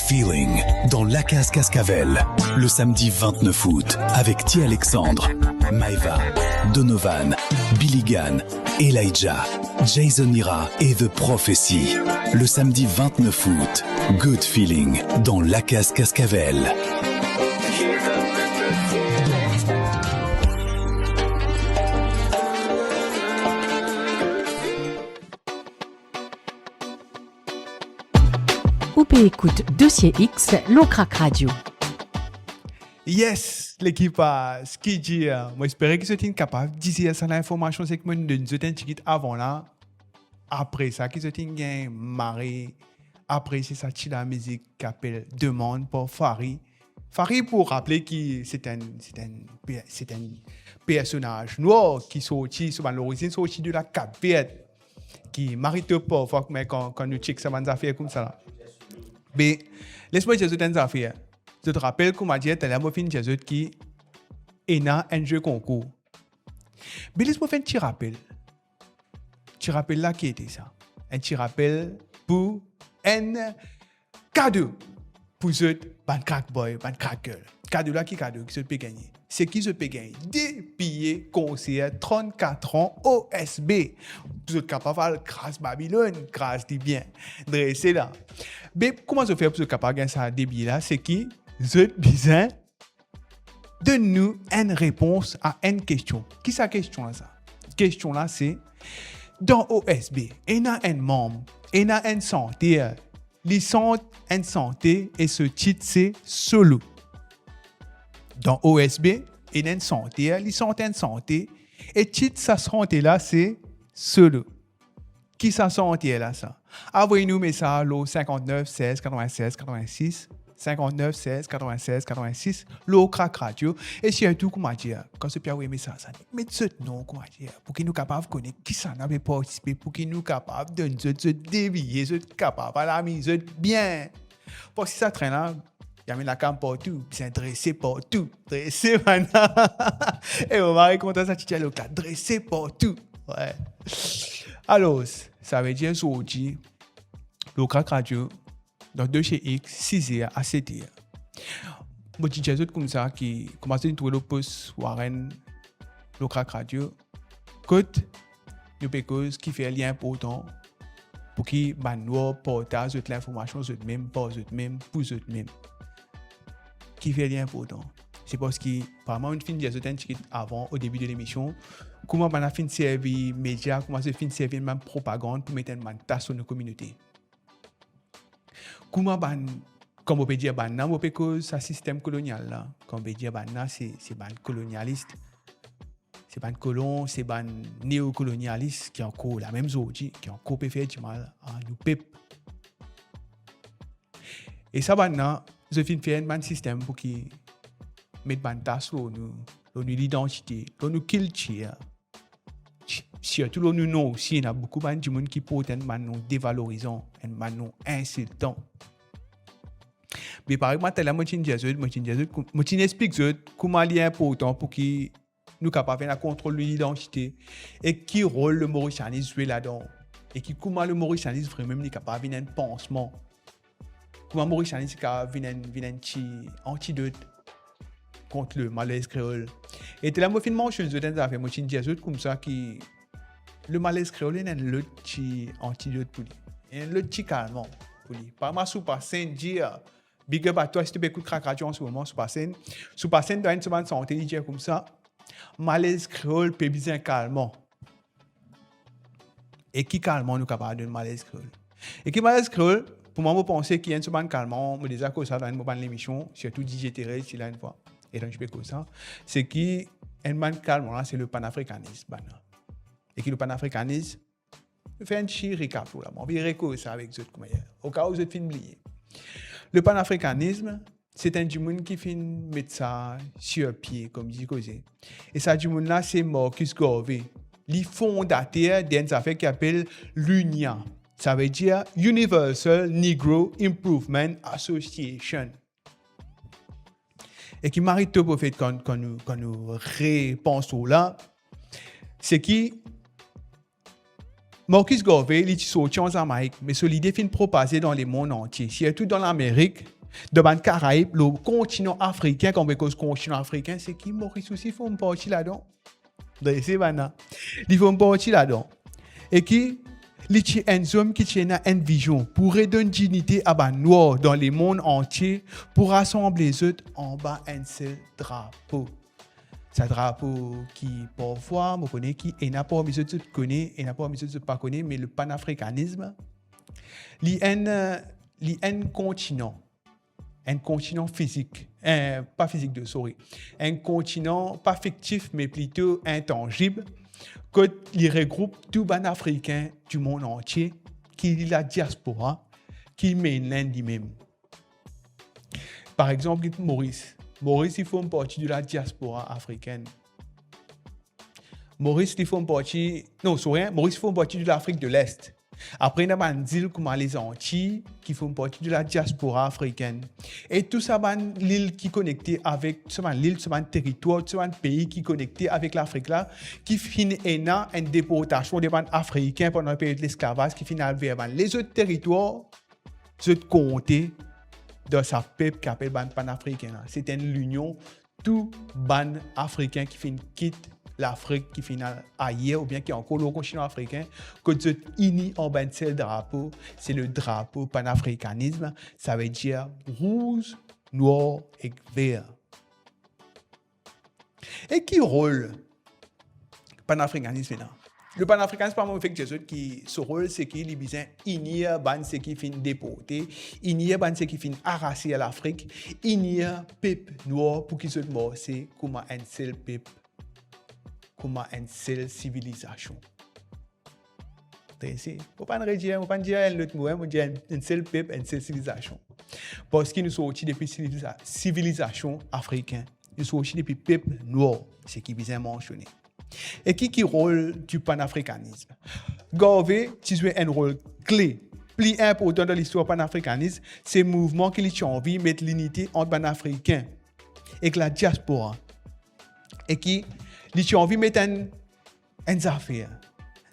Feeling dans La Case Cascavel le samedi 29 août avec T. Alexandre, Maeva, Donovan, Billy Gann, Elijah, Jason Ira et The Prophecy. Le samedi 29 août, Good Feeling dans La Case Cascavel. Écoute Dossier X, le Crack Radio. Yes, l'équipe a ce qui dit. Moi, j'espère que vous êtes capable de dire ça l'information, c'est que moi, nous avons un petit avant là. Après ça, qu'ils ont gagné marée. Après, c'est ça, la musique qui appelle Demande pour Fari. Fari, pour rappeler que c'est un personnage noir qui sorti, sur l'origine sorti de la Cap-Vert, qui mérite pas, mais quand nous checkons ça, des affaires comme ça là. Mais laisse-moi dire une affaire. Je te rappelle qu'on m'a dit que la fin de qui est un jeu concours. Mais laisse-moi faire un petit rappel. Tu rappelles là qui était ça. Un petit rappel pour un cadeau. Pour ceux ban crack boy, ban crack girl. Cadeau là qui se peut gagner. C'est qui se peut gagner des billets concert 34 ans OSB. Vous êtes capable grâce Babylone, grâce des biens. Dressez là. Mais comment se faire pour être capable de gagner ça des billets là? C'est qui vous êtes besoin de nous une réponse à une question. Qui est la question là ça? Question là c'est dans OSB, il y a un membre, il y a une santé. Les centres en santé et ce titre c'est solo. Dans OSB, et une santé, ils sont en santé. Et titre sa santé là, c'est solo. Qui sa santé là, ça? Envoyez-nous message au 59 16 96 86. 59 16 96 86. L'eau crack radio. Et surtout, comment dire, quand ce Pierre message, ça dit, mettez ce nom, comment dire, pour qu'il nous capable de connaître qui ça n'a pas participé, pour qu'il nous capable de se dévier, se capable à la mise bien. Parce que si ça traîne là, il y a la cam partout, c'est dressé partout, dressé maintenant. Et on va raconter ça, tu là, dressé partout. Ouais. Alors, ça veut dire aujourd'hui, le crack radio, dans 2 chez X, 6h à 7h. Moi, je dis comme ça, qui commence à trouver le poste Warren, le crack radio. Côte, nous pécos qui fait un lien important pour qui nous partage l'information sur même, pour même, pour même. Qui fait un lien important. C'est parce que, apparemment, une fin de avant, au début de l'émission, comment on a fait de servir médias, comment on a fait de servir même propagande pour mettre une tasse sur nos communautés. Comment comme on peut dire, on peut cause ce système colonial là. Comme on peut dire, c'est colonialiste. C'est ban colon, c'est ban néocolonialiste qui a encore la même chose, qui a encore fait du mal à nous peuple. Et ça, je finis faire un système pour qui mettre ban tas sur l'identité, sur nos culture. Surtout nous non aussi, il y a beaucoup de gens qui portent un nom dévalorisant, un nom insultant. Mais par exemple, moi je explique comment il est important pour que nous capables de contrôler l'identité et qui rôle le mauricianisme joue là-dedans. Et comment le mauricianisme vraiment est capable de un pansement. Comment le mauricianisme est capable de un antidote contre le malaise créole. Et là, moi, finalement, je suis comme ça qui le malaise créole est un petit antidote pour lui. Un petit calmant pour lui. Par ma sous-passine, dire, big up à toi, si tu écoutes crack radio en ce moment, sous-passine dans une semaine santé, il dit comme ça, malaise créole peut bien calmant. Et qui calmant nous capable de malaise créole? Et qui malaise créole, pour moi, je pense qu'il y a une semaine calmant, je disais que ça dans une l'émission, surtout DJ Thérèse, il a une fois. Et donc, je peux comme ça. C'est qui, un man calme, c'est le panafricanisme. Et qui le panafricanisme, je fais un petit récap là. On va récoller ça avec les autres, au cas où vous êtes fin oublié. Le panafricanisme, c'est un du monde qui fait mettre ça sur pied, comme je disais. Et ça, du monde là, c'est Marcus Garvey, le fondateur d'une affaire qui s'appelle l'UNIA. Ça veut dire Universal Negro Improvement Association. Et qui m'arrête tout pour fait quand nous repensons là, c'est qui Marcus Garvey, il est sorti en Jamaïque, mais l'idée fin propagée dans le monde entier, surtout dans l'Amérique, dans les Caraïbes, le continent africain, comme le continent africain, c'est qui Maurice aussi faut une partie là-dedans. C'est maintenant. Il faut une partie là-dedans. Et qui il y a un homme qui a une vision pour redonner dignité à les noirs dans le monde entier, pour rassembler les autres en bas d'un seul drapeau. C'est un drapeau qui, parfois, je connais, qui n'a pas mis de connaître, et n'a pas mis de pas connaître, mais le panafricanisme, il y a un continent physique, pas physique de souris, un continent pas fictif, mais plutôt intangible, qui regroupe tout les Africains du monde entier, qui est la diaspora, qui est mainland lui-même. Par exemple, Maurice, il faut une partie de la diaspora africaine. Maurice, il faut une partie de l'Afrique de l'Est. Après, il y a un deal comme les Antilles qui font partie de la diaspora africaine. Et tout ça, l'île qui est connectée avec l'île, ce territoire, ce pays qui est connecté avec l'Afrique là, qui finit une déportation des Africains pendant la période de l'esclavage, qui finit vers les autres territoires, les autres comtés de sa peuple qui appelle panafricain. C'est l'union, tout ban africain qui finit quitte l'Afrique qui finit ailleurs ou bien qui est encore au continent africain, que tu unis en ben seul drapeau, c'est le drapeau panafricanisme, ça veut dire rouge, noir et vert. Et qui rôle panafricanisme là? Le panafricanisme, pas mon fait que Jésus qui ce rôle, c'est qu'il besoin unir ban c'est qui fin déporté, unir ban c'est qui fin arraché à l'Afrique, unir peuple noir pour qu'ils se mort, c'est comment un seul peuple, comment une seule civilisation. C'est faut pas dire un autre mot, on dit un seul peuple, une seule civilisation. Parce qu'ils nous sont aussi depuis civilisation africaine, ils sont aussi depuis peuple noir, c'est qui besoin mentionner. Et qui rôle du panafricanisme? Garvey, tu joues un rôle clé, plus important dans l'histoire panafricaniste, c'est le mouvement qui a envie de mettre l'unité entre panafricains et la diaspora. Et qui a envie de mettre une affaire.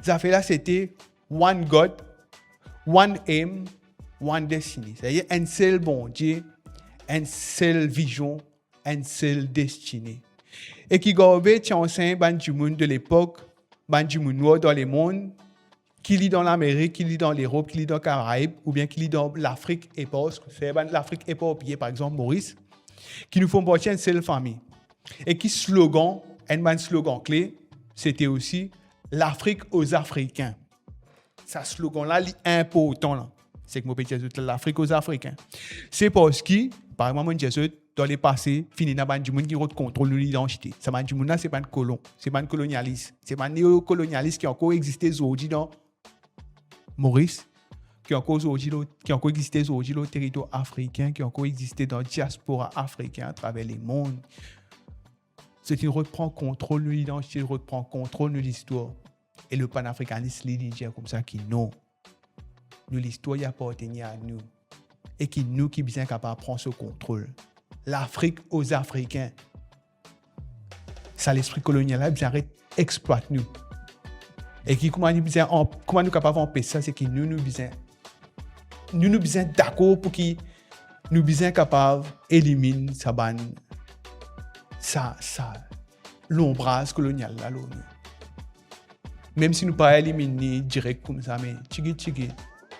Cette affaire-là, c'était one God, one aim, one destiny. C'est-à-dire un seul bon Dieu, une seule vision, une seule destinée. Et qui Garvey enseigne ban du monde de l'époque, ban du monde noir dans le monde, qui lit dans l'Amérique, qui lit dans l'Europe, qui lit dans les Caraïbes, ou bien qui lit dans l'Afrique éparse, c'est l'Afrique éparpillée, par exemple Maurice, qui nous font partie d'une seule famille. Et qui slogan, un slogan clé, c'était aussi l'Afrique aux Africains. Ce slogan-là, est important. Là. C'est que mon petit Jésus, l'Afrique aux Africains. C'est parce que, par exemple, mon Jésus, dans les passés, fini dans le monde qui contrôle l'identité. Ce monde-là, ce n'est pas un colon, ce n'est pas un colonialiste. Ce n'est pas un néocolonialiste qui a encore existé aujourd'hui dans Maurice, qui a encore existé aujourd'hui dans le territoire africain, qui a encore existé dans la diaspora africaine à travers le monde. C'est qu'il reprend contrôle de l'identité, il reprend contrôle de l'histoire. Et le panafricanisme, il dit comme ça qu'il non. Nous, l'histoire, il appartient à nous. Et qui nous qui sommes capables de prendre ce contrôle. L'Afrique aux Africains. Ça, l'esprit colonial, il exploite nous. Et qui, comment nous sommes capables d'empêcher ça, c'est que nous sommes d'accord pour que nous sommes capables d'éliminer l'ombrage colonial là. Même si nous ne pouvons pas éliminer direct comme ça, mais tchigi,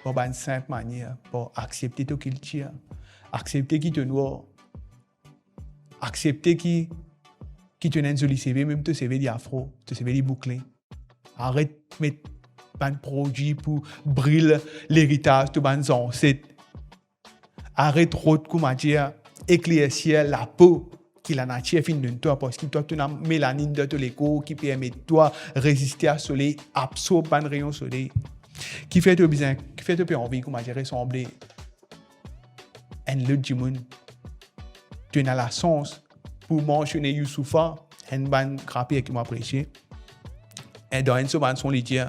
pour une simple manière, pour accepter ta culture, accepter qui te noir, accepter qui te n'a un CV, même te CV d'afro, te CV bouclé. Arrête de mettre un produit pour briller l'héritage de nos ancêtres. Arrête de éclaircir la peau qui la nature fin de toi parce que toi tu as mélanine de ton écho qui permet toi résister à soleil, absorber un rayon soleil qui fait te bien, qui fait te envie comment dire ressembler un autre du monde. Tu as la chance pour mentionner Youssoufa, un ban rappeur qui m'a prêché. Et dans une seconde son il dit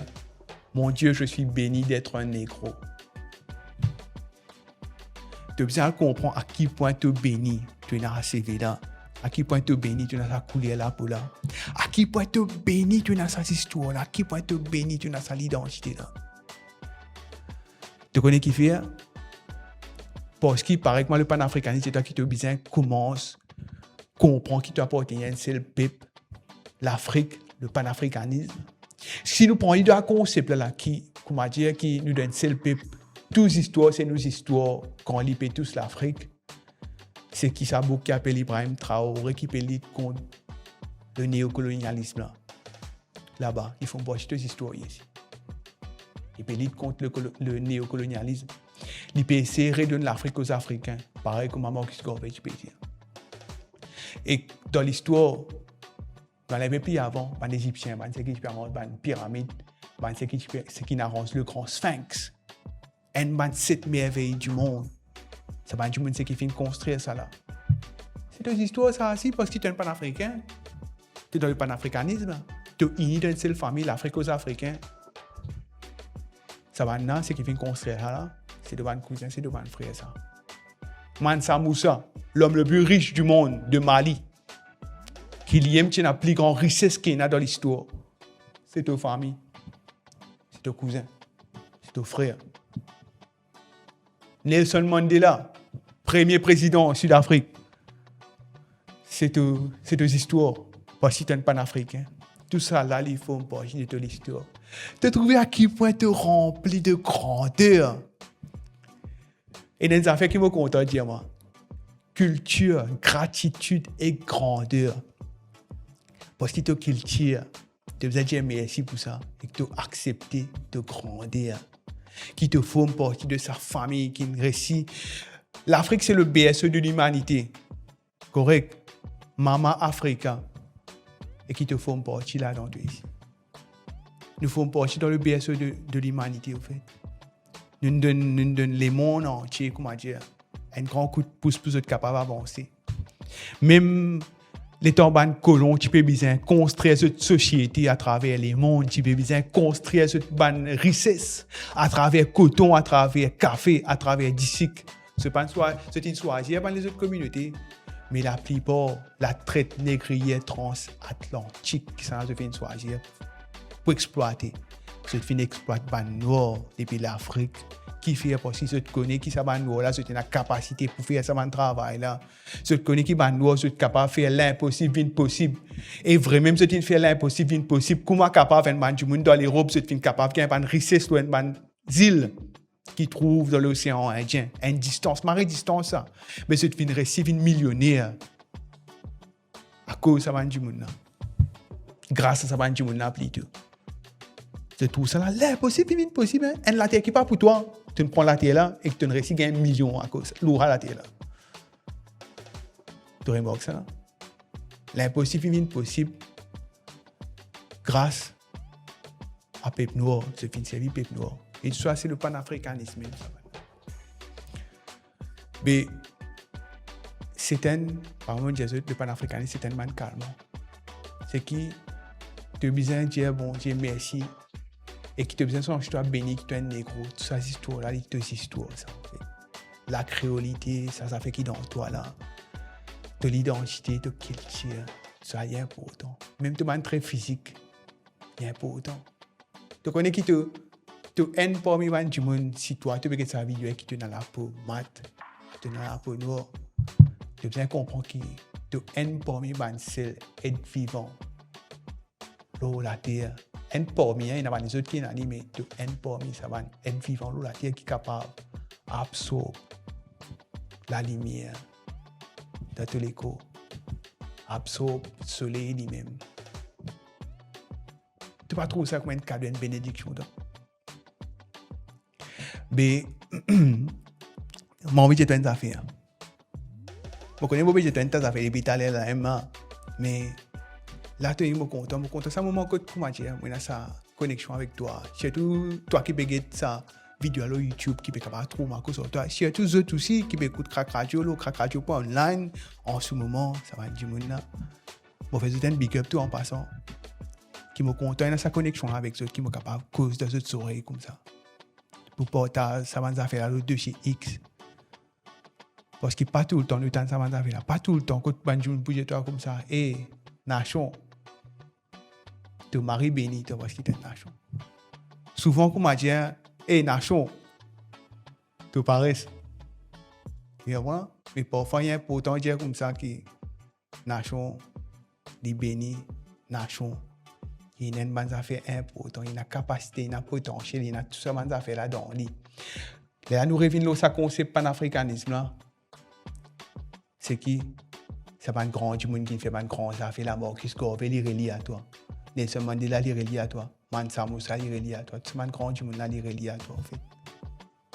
mon Dieu, je suis béni d'être un négro. Tu as besoin de comprendre à quel point tu es béni, tu es assez là. À quel point tu es béni, tu as sa couleur là pour là. À quel point tu es béni, tu as sa histoire là. À quel point tu es béni, tu as sa identité là. Tu connais qui fait? Parce qu'il paraît que moi, le panafricanisme, c'est toi qui te besoin commence, comprend qui t'appartient à un seul peuple, l'Afrique, le panafricanisme. Si nous prenons un concept là, qui nous donne un seul peuple, toutes les histoires, c'est nos histoires, quand on lit tous l'Afrique. C'est qui ça qui appelle Ibrahim Traoré qui peut lutter contre le néocolonialisme là. Là-bas, ils font beaucoup de histoires ici. Ils peuvent lutter contre le néocolonialisme. Ils peuvent essayer de redonner l'Afrique aux Africains, pareil comme Marcus Garvey, tu peux dire. Et dans l'histoire, dans les pays avant, les Égyptiens, ceux qui ont les pyramides, ceux qui arrangent le grand sphinx, et 7 merveilles du monde. Ça va du monde qui finit construire ça là. C'est une histoire ça aussi parce que tu es un panafricain. Tu es dans le panafricanisme. Tu es uni dans une seule famille, l'Afrique aux Africains. Ça va maintenant, c'est qui finit construire ça là. C'est devant un cousin, c'est devant un frère ça. Mansa Moussa, l'homme le plus riche du monde, de Mali, qui aime la plus grande richesse qu'il y a dans l'histoire. C'est ta famille, c'est ton cousin, c'est ton frère. Nelson Mandela, premier président en Sud-Afrique. C'est deux histoires. Parce que tu es un panafricain. Tout ça, là, il faut une partie de l'histoire. Tu trouves à quel point tu es rempli de grandeur. Et dans les affaires qui me content de dire, moi, culture, gratitude et grandeur. Parce que tu culture, Tu as dire merci pour ça et que tu as accepté de grandir, qui te forme partie de sa famille, qui réussit. L'Afrique, c'est le BSE de l'humanité. Correct? Maman Africa. Et qui te forme partie là-dedans ici. Nous formons partie dans le BSE de l'humanité, en fait. Nous donnons les mondes entiers, comment dire, un grand coup de pouce pour être capable d'avancer. Même les tombants colons, tu peux bien construire cette société à travers les mondes, tu peux bien construire cette bonne richesse à travers coton, à travers café, à travers disque. C'est une choisir par les autres communautés, mais la plupart, la traite négrière transatlantique, ça se fait une choisir pour exploiter. C'est une exploite ban noir depuis l'Afrique qui fait parce que je te connais qui ça ban noir là, c'est une capacité pour faire ça ban travail là. Je te connais qui ban noir, c'est capable de faire l'impossible possible. Et vraiment c'est une faire l'impossible possible. Comment capable de faire du monde dans l'Europe, c'est une capable qui a une richesse ou une île qui trouve dans l'océan Indien, une distance, marée distance ça. Mais c'est une récif une millionnaire à cause de ça ban du monde là. Grâce à ça ban du monde là plutôt. C'est tout ça là, l'impossible, possible. Hein? La terre qui part pour toi, tu ne prends la terre là et tu ne réussis qu'un million à cause. L'aura la terre là. Tu remarques ça là? L'impossible, possible. Grâce à Peuple Noir, c'est fin servi Peuple Noir. Et ça, c'est le panafricanisme. Mais c'est un, par exemple, le panafricanisme, c'est un man calme. C'est qui te besoin de dire bon Dieu merci. Et qui te besoin de son histoire béni, qui te un négro, toute cette histoire-là, il te histoire, ça fait. La créolité, ça fait qui dans toi là. De l'identité, de culture, ça y est important. Même de manière très physique, il est important. Tu connais qui te haine parmi les du monde, si toi, tu veux que sa vidéo qui te dans la peau mat, te dans la peau noire, tu besoin comprendre qui te haine parmi les seuls être vivant. L'eau, la terre. Un parmi, il y a des autres qui sont animés, un parmi, ça va être vivant, la terre qui est capable d'absorber la lumière de tous les corps, absorber le soleil lui-même. Tu ne vas pas trouver ça comme un cadeau, une bénédiction. Mais, j'ai envie de faire une affaire. Je connais beaucoup de gens qui ont fait des pétales là, mais là, tu es content. C'est un moment que tu as sa connexion avec toi. Surtout toi qui peux sa vidéo sur YouTube, qui peut trouver ma cause sur toi. Surtout eux aussi qui peut écouter Crack Radio, le Crack Radio online. En ce moment, ça va être du monde là. Je fais un big up tout en passant. Qui me content dans sa connexion avec eux, qui me capable de cause de cette oreilles comme ça. Pour porter ça va faire le dossier X. Parce que pas tout le temps, ça va faire là. Pas tout le temps, quand tu bouges toi comme ça. Et nation. Te mari béni, parce qu'il est nation. Souvent, comme on dit, nation, te paraisse. Mais parfois, il y a important de dire comme ça que nation, est béni, nation, il y a une bonne affaire importante, il y a une capacité, il y a un potentiel, il y a tout ça, bonne affaire là-dedans. Là, nous revenons à ce concept panafricanisme là. C'est qui? C'est pas un grand du monde qui fait une grande affaire la mort qui se corbe, il est relié à toi. Nelson Mandela, il est relié à toi. Mansa Moussa, il est relié à toi. Tout le grand du monde, il est relié à toi, en fait.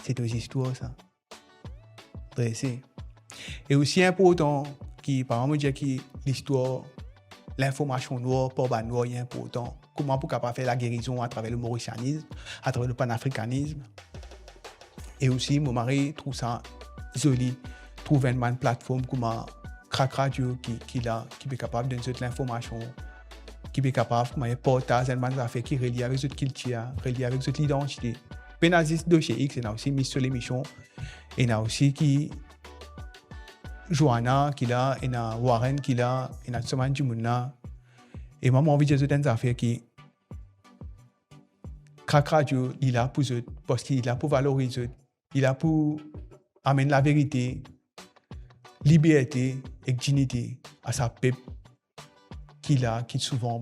C'est aux histoires, ça. Dressé. Et aussi important, qui, par exemple, dire que l'histoire, l'information noire, pour noir, est important. Comment pour capable faire la guérison à travers le mauricianisme, à travers le panafricanisme. Et aussi, mon mari trouve ça joli. Trouve une plateforme comme Crack Radio qui est capable de donner l'information, qui est capable de porter une affaire qui est reliée avec cette culture, reliée avec cette identité. Penazis de chez X, il y a aussi mis sur l'émission. Il y a aussi qui Joanna qui là, il y a Warren qui là, il y a Tsoman du monde là. Et moi, j'ai envie de dire une affaire qui Crack Radio, il est là pour eux, parce qu'il est là pour valoriser, il est là pour amener la vérité, liberté et dignité à sa peuple qui souvent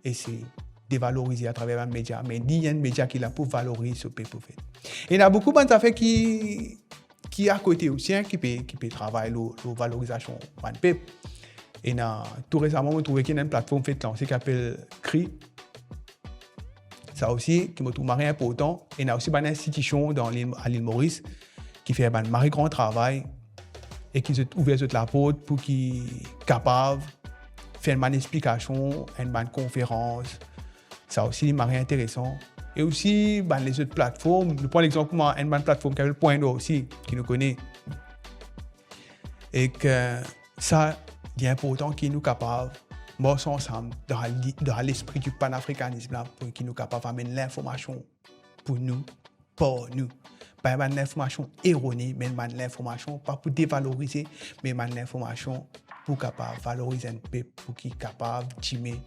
essaie de dévaloriser à travers un média. Mais il y a un média qui est là pour valoriser ce peuple. Et il y a beaucoup de affaires qui à côté aussi, qui peut travailler la valorisation du peuple. Et tout récemment, on a trouvé qu'il y a une plateforme qui s'appelle CRI, Ça aussi, qui me trouve marié important. Et il y a aussi une institution à l'île Maurice qui fait un très grand travail et qui a ouvert la porte pour qu'ils soient capables de faire une explication, une conférence. Ça aussi, c'est très intéressant. Et aussi, les autres plateformes. Nous prenons l'exemple d'une plateforme qui a le Point d'eau aussi, qui nous connaît. Et que ça, il est important qu'ils nous capables de ensemble dans l'esprit du panafricanisme là, pour qu'ils nous capables d'amener l'information pour nous, pour nous. Pas une information erronée, mais une information pas pour dévaloriser, mais une information pour capable valoriser un peuple, pour qu'il soit capable d'aimer.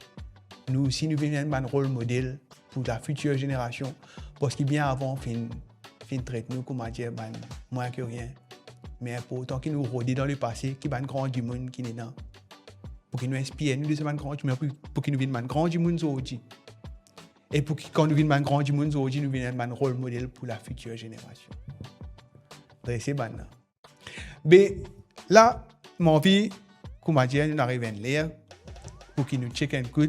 Nous aussi, nous venons un rôle modèle pour la future génération, parce que bien avant, fin traite nous comme dire moins que rien. Mais pourtant, qui nous rôdent dans le passé, qui est un grand du monde qui est là. Pour qu'il nous inspire, nous sommes un grand du monde, pour qu'il nous vienne un grand du monde aujourd'hui. Et pour que quand nous venons un grand du monde aujourd'hui, nous venons un rôle modèle pour la future génération. C'est bon. Mais là, mon vie, comme je dis, nous arrivons à lire pour qu'il nous check un coup.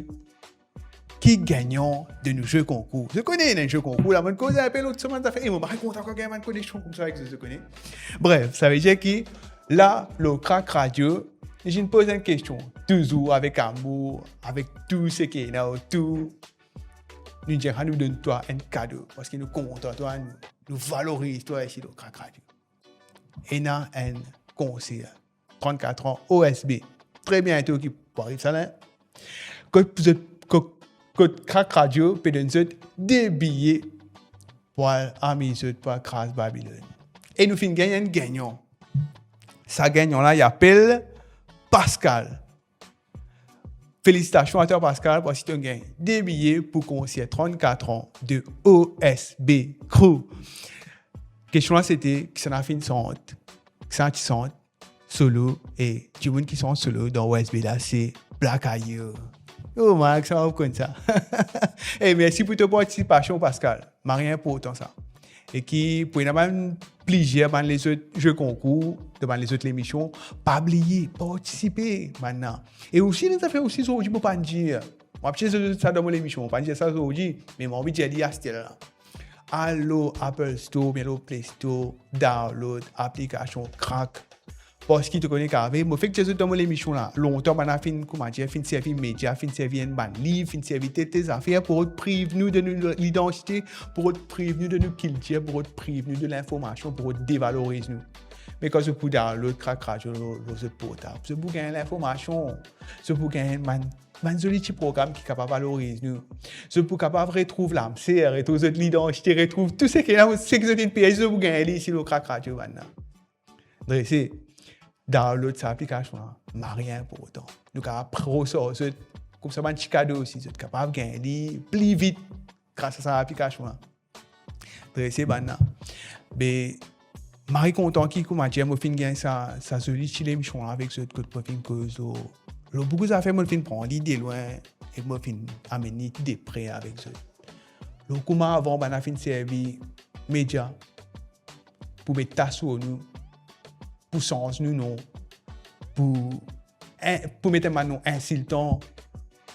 Qui gagnant de nos jeux concours? Je connais un jeu concours, la bonne cause, appelle l'autre semaine, ça fait, moi, je compte encore gagner une connexion comme ça avec ce que je connais. Bref, ça veut dire que là, le crack radio, je me pose une question, toujours avec amour, avec tout ce qui est là, tout. Nous disons, nous donne toi un cadeau, parce que nous comptons toi, nous valorisons toi ici, le crack radio. Et nous avons un conseiller, 34 ans, OSB, très bientôt qui arrive ça là. Que crack radio peut donner des billets pour amuser pour Crash Babylone. Et nous finissons gagner un gagnant. Ça gagnant là, il appelle Pascal. Félicitations à toi Pascal parce que tu gagnes des billets pour concert 34 ans de OSB Crew. Question là c'était qui s'en a fait une sorte, qui s'en sont solo et du monde qui sont solo dans OSB là c'est Black Eye. Oh, Marc, ça va comme ça. Et merci pour ta participation, Pascal. Rien pour autant ça. Et qui, pour une plaisir dans les autres jeux concours, dans les autres émissions, pas oublier, participer maintenant. Et aussi, nous avons fait aussi aujourd'hui pour pas dire. Moi, je sais ça dans mon émission, pas dire ça aujourd'hui, mais mon envie de dire à là. Allo Apple Store, bien le Play Store, download, application crack. Parce qu'il te connaît carrément, moi fait que j'ai dans mon émission là, longtemps on a fait comment dire, fin servir média, fin servir un livre, fin servir tes affaires pour te prévenir de l'identité, pour te prévenir de nos cultures, pour te prévenir de l'information, pour te dévaloriser nous. Mais quand je peux dans l'autre crack radio, l'autre portable, je peux gagner l'information, je peux gagner un joli petit programme qui est capable de valoriser nous. Je peux capable de retrouver l'âme, retrouver l'identité, retrouver tout ce qui est là, ce que je dis de pays, je peux gagner ici le crack radio maintenant. C'est dans l'autre application, rien pour autant. Nous sommes capables comme ça, un petit cadeau aussi. Nous sommes capables de gagner plus vite grâce à cette application. C'est bon. Mais je suis content que je suis gagné ça jolie émission avec ce que je fais cause. Beaucoup d'affaires, je prendre l'idée loin et je amener des prêts avec ça. Comment avant, je fait servi médias pour mettre ta sur nous. Pour sens nous non pour mettre un nom insultant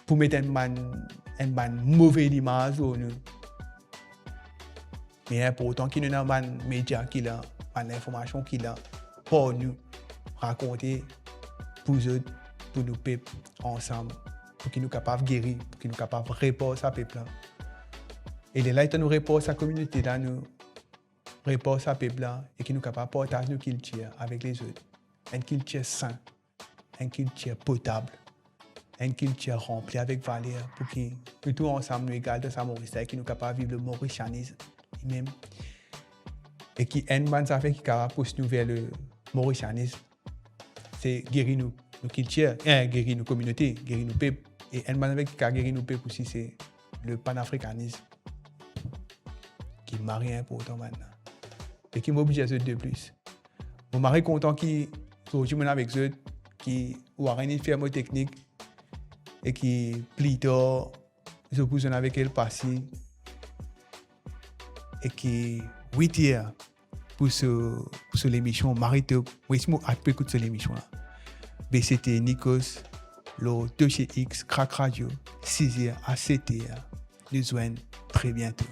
pour mettre un mauvais image nous mais pourtant qu'il y a un média qui a l'information qu'il a pour nous raconter pour eux pour nous peuple ensemble pour qu'ils nous capables de guérir pour qu'ils nous capables de répondre à peuple et là il nous répond à sa communauté là nous répond à peuple et qui nous capable de partager nos cultures avec les autres. Une culture saine, une culture potable, une culture remplie avec valeur pour que tous ensemble nous égales de sa Maurice et qui nous capable de vivre le mauricianisme même et qui est une bonne affaire qui est capable de pousser nous vers le mauricianisme. C'est guérir nos cultures, guérir nos communautés, guérir nos peuples. Et une bonne affaire qui a guéri nos peuples aussi, c'est le panafricanisme qui est marié important maintenant. Et qui m'oblige à eux de plus. Je suis content qu'ils soient avec eux, qui ont une ferme technique et qui plutôt se posent avec elle passé et qui 8 heures pour l'émission Marito. Oui, je suis écouter l'émission là. Mais c'était Nikos, le 2X Crack Radio, 6h à 7h. nous joignons très bientôt.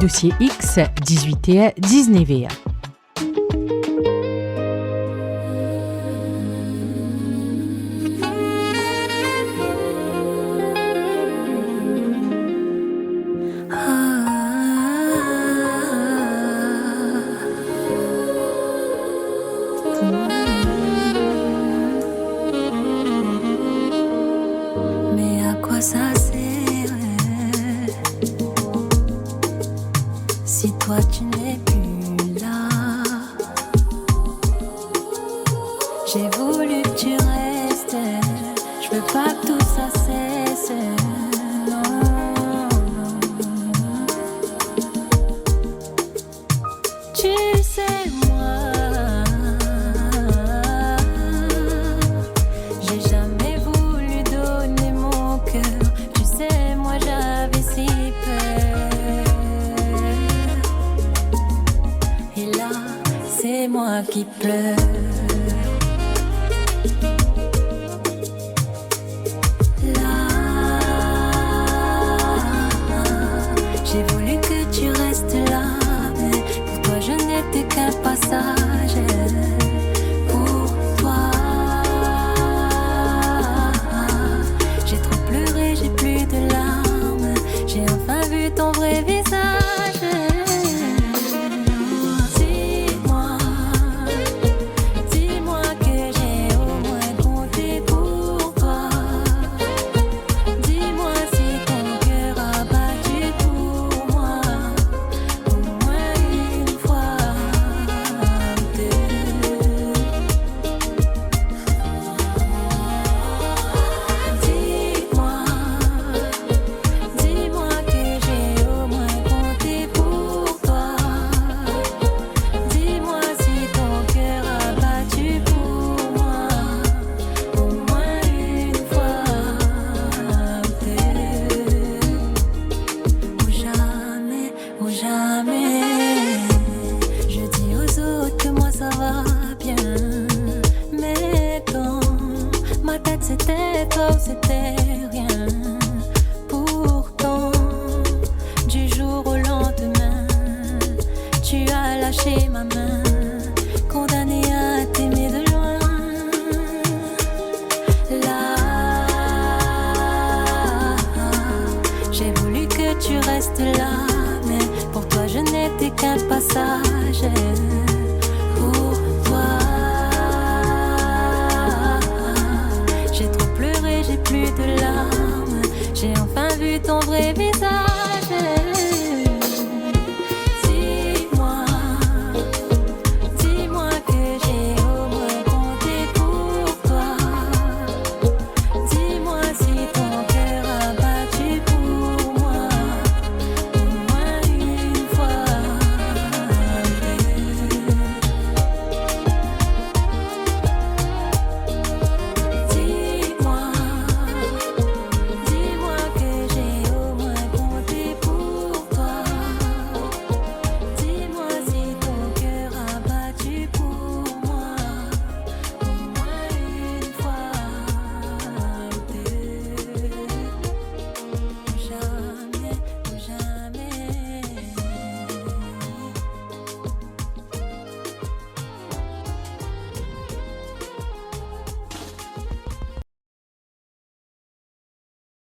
Dossier X, 18h, 19h. Mais à quoi ça sert si toi tu n'es plus là? J'ai voulu que tu restes, je veux pas que tout ça cesse. Non. Tu sais moi, j'ai jamais voulu donner mon cœur. Tu sais moi j'avais si peur. Et là c'est moi qui pleure. J'ai voulu que tu restes là, mais pour toi je n'étais qu'un passage. Pour toi, j'ai trop pleuré, j'ai plus de larmes. J'ai enfin vu ton vrai visage. Dis-moi, dis-moi que j'ai au moins compté pour toi. Dis-moi si ton cœur a battu pour moi au moins une fois, dis-moi que j'ai au moins compté pour toi. Dis-moi si ton cœur a battu pour moi au moins une fois. Ou jamais, je dis aux autres que moi ça va bien. Mais dans ma tête c'était toi ou c'était rien. Pourtant, du jour au lendemain, tu as lâché ma main, condamné à t'aimer de loin. Là, j'ai voulu que tu restes là, mais pour toi je n'étais qu'un passage. Pour toi, j'ai trop pleuré, j'ai plus de larmes. J'ai enfin vu ton vrai visage.